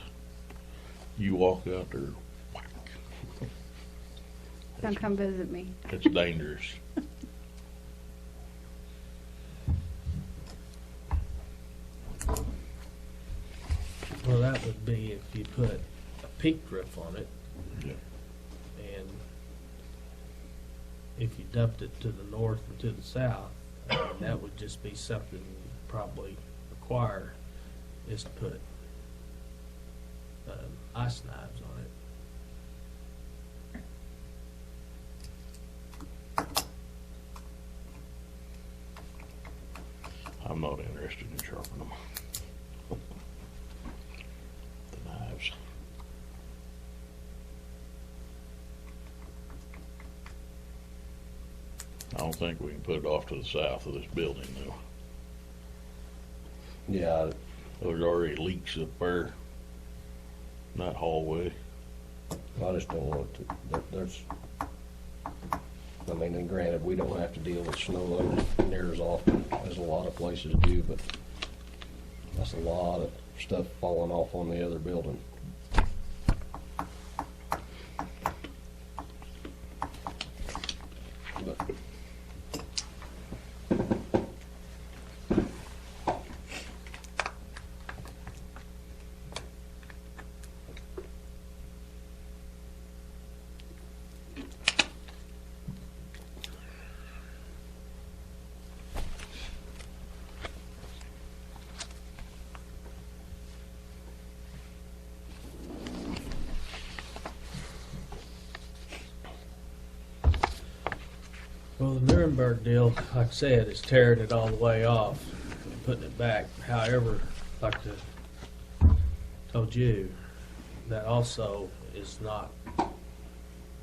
You walk out there, whack. Don't come visit me. It's dangerous. well, that would be if you put a peaked roof on it. Yeah. And if you dumped it to the north and to the south, that would just be something you'd probably require, is to put ice knives on it. I'm not interested in sharpening them. The knives. I don't think we can put it off to the south of this building though. Yeah, There's already leaks up there in that hallway. I just don't want to, there's, I mean, and granted, we don't have to deal with snow load near as often as a lot of places do, but That's a lot of stuff falling off on the other building. But Well, the Nuremberg deal, like I said, is tearing it all the way off and putting it back. However, like I told you, that also is not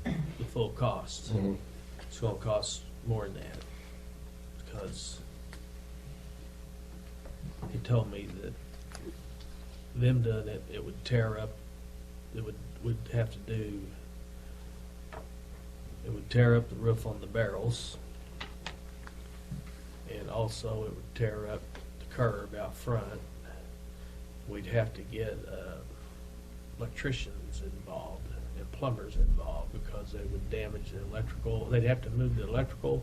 the full cost. Mhm. It's gonna cost more than that, because he told me that them doing it, it would tear up, would have to do, it would tear up the roof on the barrels, and also it would tear up the curb out front. We'd have to get electricians involved and plumbers involved, because they would damage the electrical. They'd have to move the electrical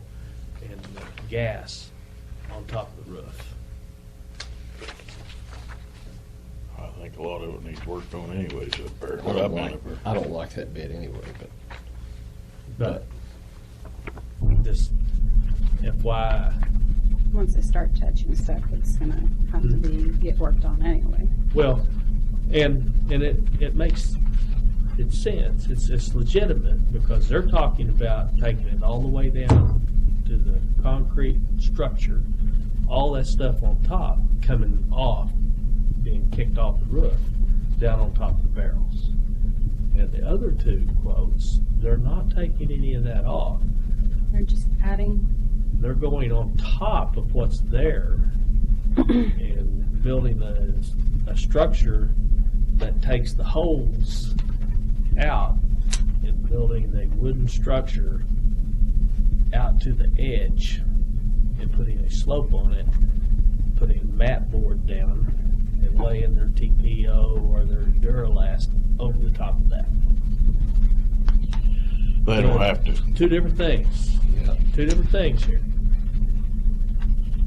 and the gas on top of the roof. I think a lot of it needs work on anyways up there. I What I've don't been like, up there. I don't like that bit anyway, but But just FYI, Once they start touching stuff, it's gonna have to be, get worked on anyway. well, and it makes it's sense. It's legitimate, because they're talking about taking it all the way down to the concrete structure, all that stuff on top coming off, being kicked off the roof, down on top of the barrels. And the other two quotes, they're not taking any of that off. They're just adding, They're going on top of what's there and building a structure that takes the holes out and building a wooden structure out to the edge and putting a slope on it, putting a mat board down and laying their TPO or their Duralast over the top of that. They don't have to. Two different things. yeah. Two different things here.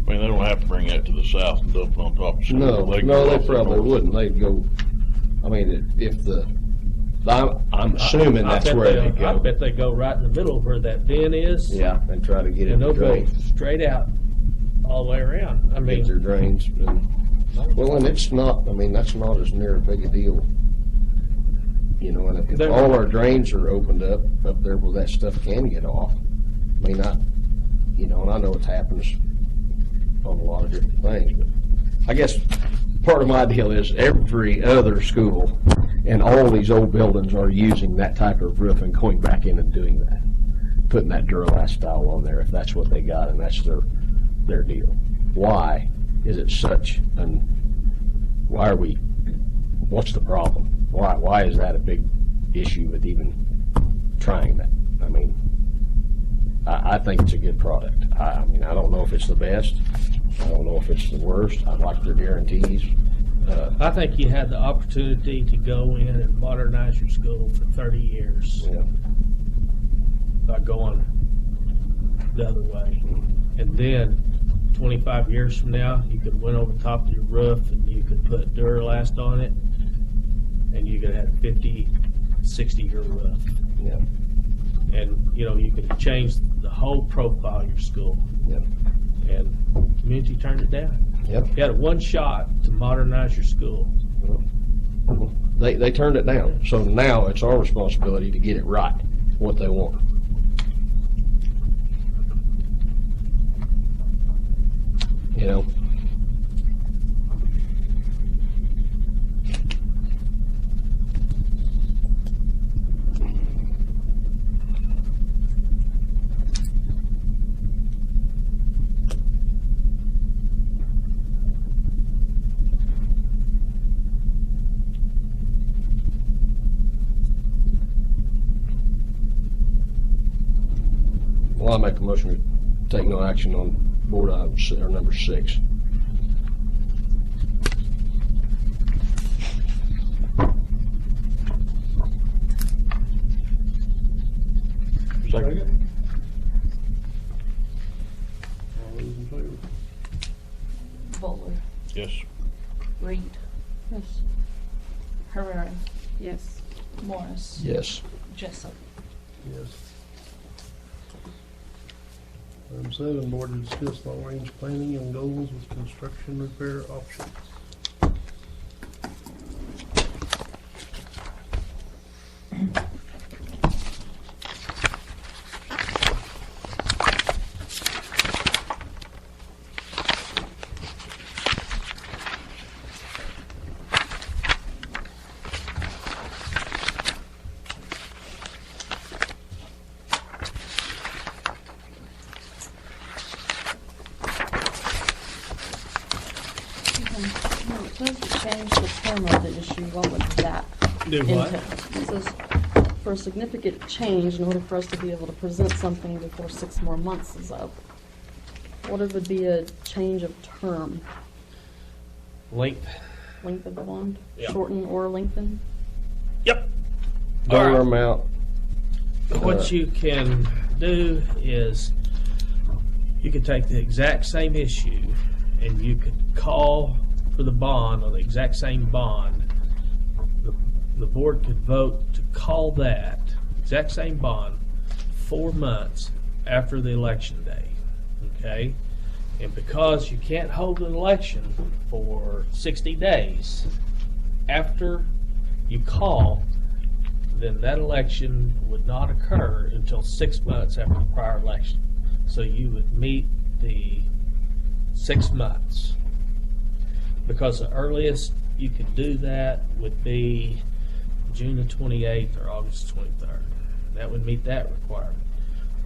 I mean, they don't have to bring that to the south and dump it on top of the No, can no, go they off the probably north. wouldn't. They'd go, I mean, if I'm assuming I that's bet where they- they I go. bet they go right in the middle where that bin is. Yeah, and try to get it And they'll to go drain, straight out all the way around. I get mean, their drains. Well, and it's not, I mean, that's not as near a big a deal. You know, and if They're- all our drains are opened up there where that stuff can get off, I mean, you know, and I know it happens on a lot of different things, but I guess part of my deal is every other school and all these old buildings are using that type of roof and going back in and doing that, putting that Duralast style on there if that's what they got and that's their deal. Why is it such an, what's the problem? Why is that a big issue with even trying that? I mean, I think it's a good product. I mean, I don't know if it's the best. I don't know if it's the worst. I like their guarantees. I think you had the opportunity to go in and modernize your school for 30 years Yeah. by going the other way. And then 25 years from now, you could went over the top of your roof and you could put Duralast on it, and you could have 50, 60-year roof. Yeah. And, you know, you could change the whole profile of your school. Yep. And the community turned it down. Yep. You had one shot to modernize your school. They turned it down. So now it's our responsibility to get it right, what they want. You know? Well, I make a motion to take no action on board item or number 6. Second. All those in favor? Butler, Yes. Reed, Yes. Herrera, Yes. Morris, Yes. Jessup. Yes. Item 7, board to discuss long-range planning and goals with construction repair options. No, it says to change the term of the issue. What would that Do what? entail? It says, for a significant change, in order for us to be able to present something before 6 more months is up, what it would be a change of term? Length. Length of the bond? Yeah. Shorten or lengthen? Yep. Dollar All right. amount. What you can do is you could take the exact same issue and you could call for the bond on the exact same bond. The board could vote to call that exact same bond 4 months after the election day. Okay? And because you can't hold an election for 60 days after you call, then that election would not occur until 6 months after the prior election. So you would meet the 6 months. Because the earliest you could do that would be June the 28th or August 23rd. That would meet that requirement.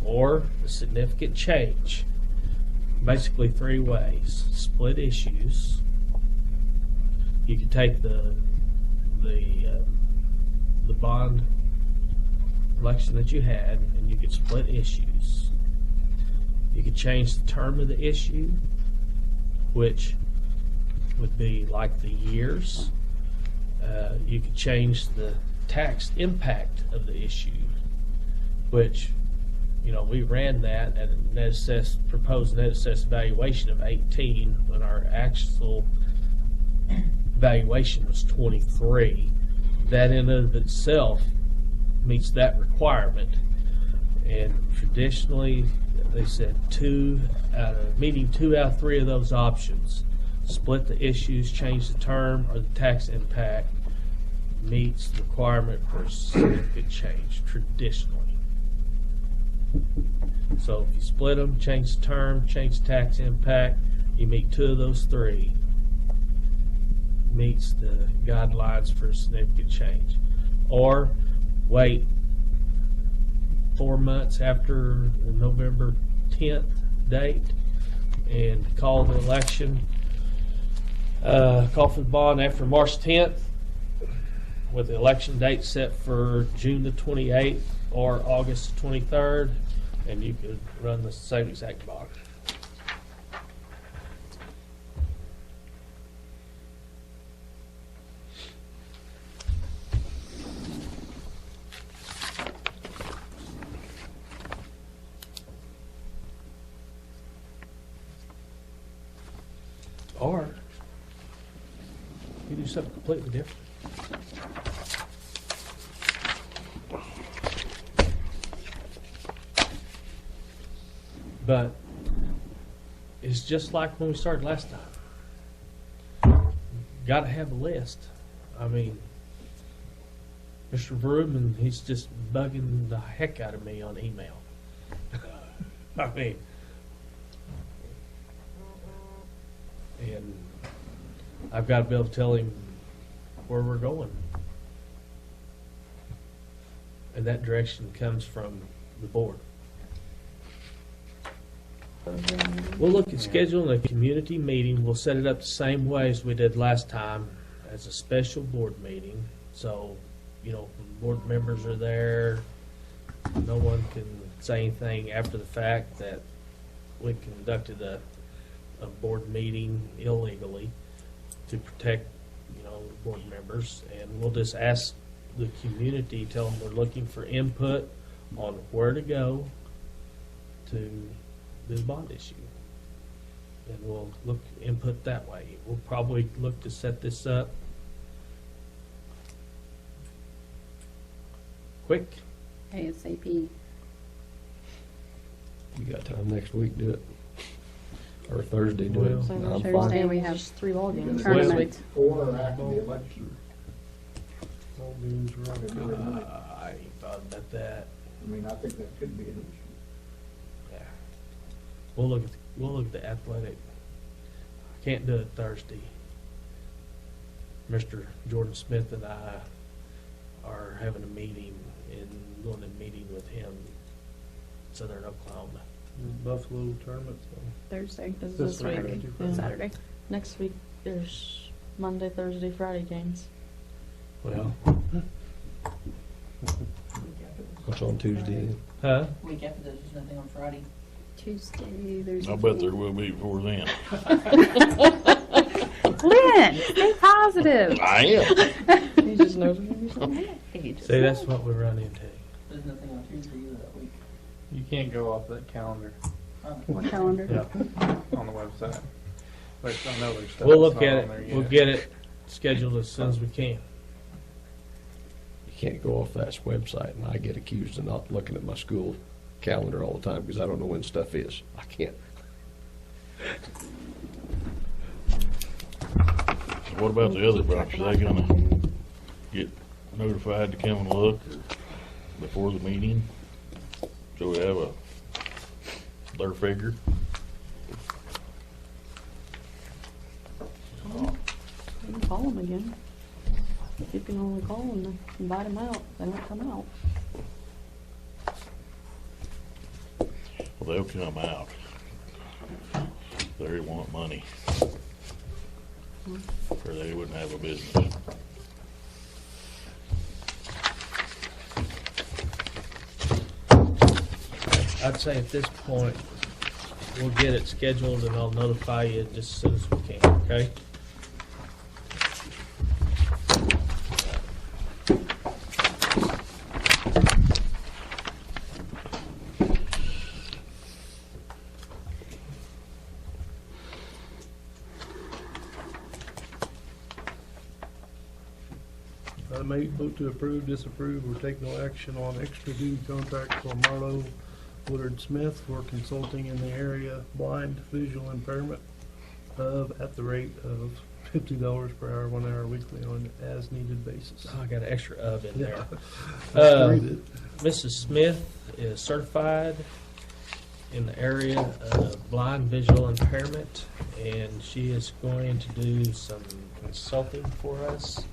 Or a significant change. Basically 3 ways. Split issues. You could take the bond election that you had and you could split issues. You could change the term of the issue, which would be like the years. You could change the tax impact of the issue, which, you know, we ran that at a proposed net assessed valuation of 18 when our actual valuation was 23. That in and of itself meets that requirement. And traditionally, they said meeting 2 out of 3 of those options, split the issues, change the term, or the tax impact meets the requirement for significant change traditionally. So if you split them, change the term, change the tax impact, you meet 2 of those 3, meets the guidelines for significant change. Or wait 4 months after the November 10th date and call the election, call for the bond after March 10th with the election date set for June the 28th or August 23rd, and you could run the same exact bond. Or you do something completely different. But it's just like when we started last time. Got to have a list. I mean, Mr. Verhoeven, he's just bugging the heck out of me on email. I mean, and I've got to be able to tell him where we're going. And that direction comes from the board. We'll look at scheduling a community meeting. We'll set it up the same way as we did last time, as a special board meeting. So, you know, board members are there. No one can say anything after the fact that we conducted a board meeting illegally to protect, you know, board members. And we'll just ask the community, tell them we're looking for input on where to go to do the bond issue. And we'll look input that way. We'll probably look to set this up quick. ASAP. You got time next week, do it. Or Thursday, do it. Well, So I'm Thursday fine. we have 3 ball games Well- this week. Or after the election. All games are on. I ain't thought about that. I mean, I think that could be an issue. Yeah. We'll look at the athletic. I can't do it Thursday. Mr. Jordan Smith and I are having a meeting and going to meeting with him in Southern Oklahoma. Buffalo tournament, Thursday is This this week. Saturday. Yeah. Saturday. Next week there's Monday, Thursday, Friday games. Well, What's on Tuesday? huh? Week after this, there's nothing on Friday. Tuesday, there's. I bet there will be before then. Lynn, stay positive. I am. He just knows when he's on that page. See, that's what we run into. There's nothing on Tuesday either that week. You can't go off that calendar What calendar? Yeah. on the website. But I know there's stuff We'll look that's at not it. on there We'll yet. get it scheduled as soon as we can. You can't go off that website, and I get accused of not looking at my school calendar all the time because I don't know when stuff is. I can't. What about the other bunch? Are they gonna get notified to come and look before the meeting? So we have their figure? You can call them again. You can only call them and invite them out. They won't come out. Well, they'll come out. They want money. Or they wouldn't have a business. I'd say at this point, we'll get it scheduled and I'll notify you just as soon as we can, okay? Item 8, vote to approve, disapprove, or take no action on extra duty contract for Marlo Woodard Smith for consulting in the area blind visual impairment at the rate of $50 per hour, 1 hour weekly on an as-needed basis. I got an extra of in there. Let's read it. Mrs. Smith is certified in the area of blind visual impairment, and she is going to do some consulting for us.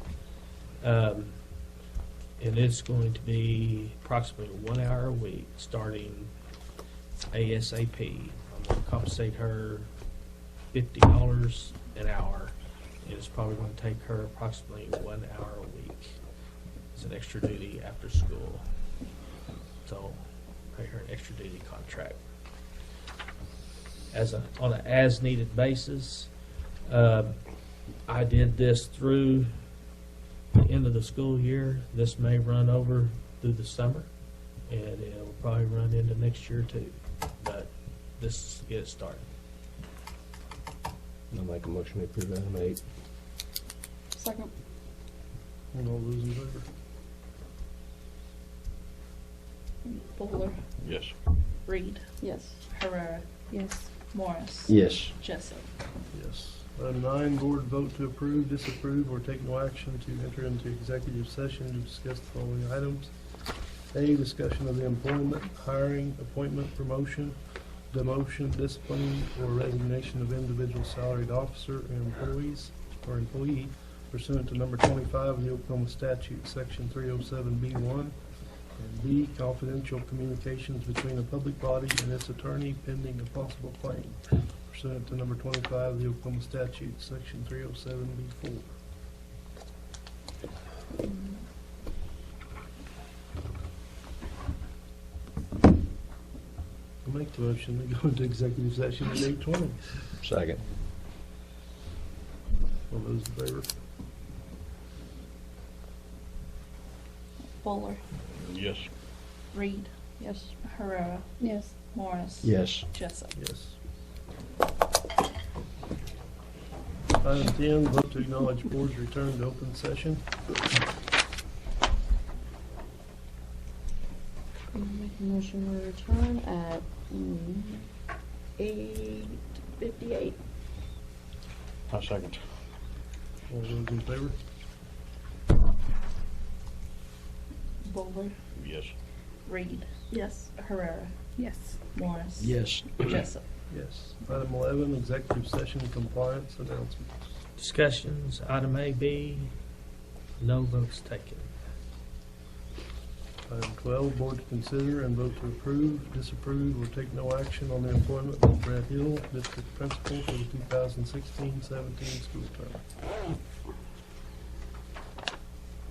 And it's going to be approximately 1 hour a week, starting ASAP. I'm going to compensate her $50 an hour. And it's probably going to take her approximately 1 hour a week. It's an extra duty after school. So pay her an extra duty contract. On an as needed basis. I did this through the end of the school year. This may run over through the summer, and it will probably run into next year too. But this is to get it started. I'll make a motion to approve item 8. Second. And all those in favor? Bowler, Yes. Reed, Yes. Herrera, Yes. Morris. Yes. Jessup. Yes. Item 9, board vote to approve, disapprove, or take no action to enter into executive session to discuss the following items. A, discussion of the employment, hiring, appointment, promotion, demotion, disciplining, or resignation of individual salaried officer and employees or employee pursuant to number 25 of the Oklahoma statute, section 307B1. And B, confidential communications between a public body and its attorney pending a possible claim pursuant to number 25 of the Oklahoma statute, section 307B4. I'll make the motion to go into executive session at 8:20. Second. All those in favor? Bowler, Yes. Reed, Yes. Herrera, Yes. Morris. Yes. Jessup. Yes. Item 10, vote to acknowledge board's return to open session. Make a motion to return at 8:58. I second. All those in favor? Bowler, Yes. Reed, Yes. Herrera, Yes. Morris. Yes. Jessup. Yes. Item 11, executive session compliance announcements. Discussions, item A, B, no votes taken. Item 12, board to consider and vote to approve, disapprove, or take no action on the employment of Brett Hill, district principal for the 2016-17 school term.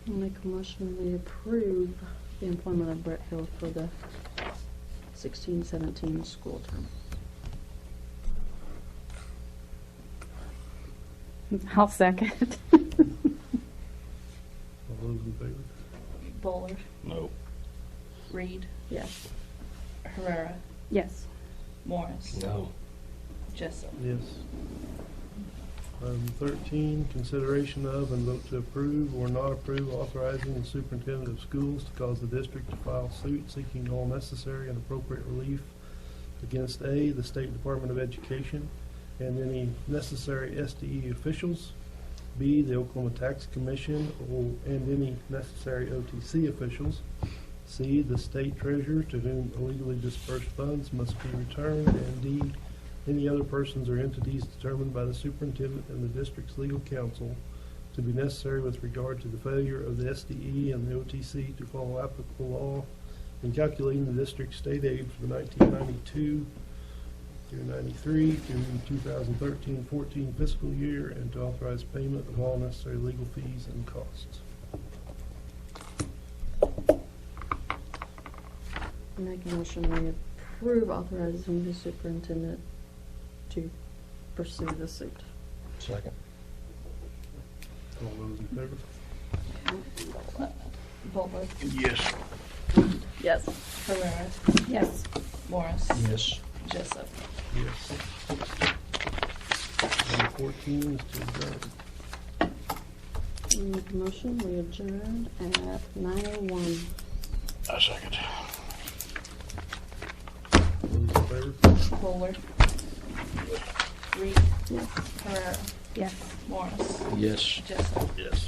I'll make a motion we approve the employment of Brett Hill for the 16-17 school term. I'll second. All those in favor? Bowler, No. Reed, Yes. Herrera, Yes. Morris. No. Jessup. Yes. Item 13, consideration of and vote to approve or not approve authorizing the superintendent of schools to cause the district to file suit seeking all necessary and appropriate relief against A, the State Department of Education and any necessary SDE officials, B, the Oklahoma Tax Commission and any necessary OTC officials, C, the state treasurer to whom illegally dispersed funds must be returned, and D, any other persons or entities determined by the superintendent and the district's legal counsel to be necessary with regard to the failure of the SDE and the OTC to follow applicable law in calculating the district's state aid for the 1992 through 93 through 2013-14 fiscal year, and to authorize payment of all necessary legal fees and costs. Make a motion we approve authorizing the superintendent to pursue the suit. Second. All those in favor? Bowler, Yes. Yes. Herrera, Yes. Morris. Yes. Jessup. Yes. Item 14 is to adjourn. Make a motion we adjourn at 9:01. I second. All those in favor? Bowler, Reed, Yes. Herrera, Yes. Morris. Yes. Jessup. Yes.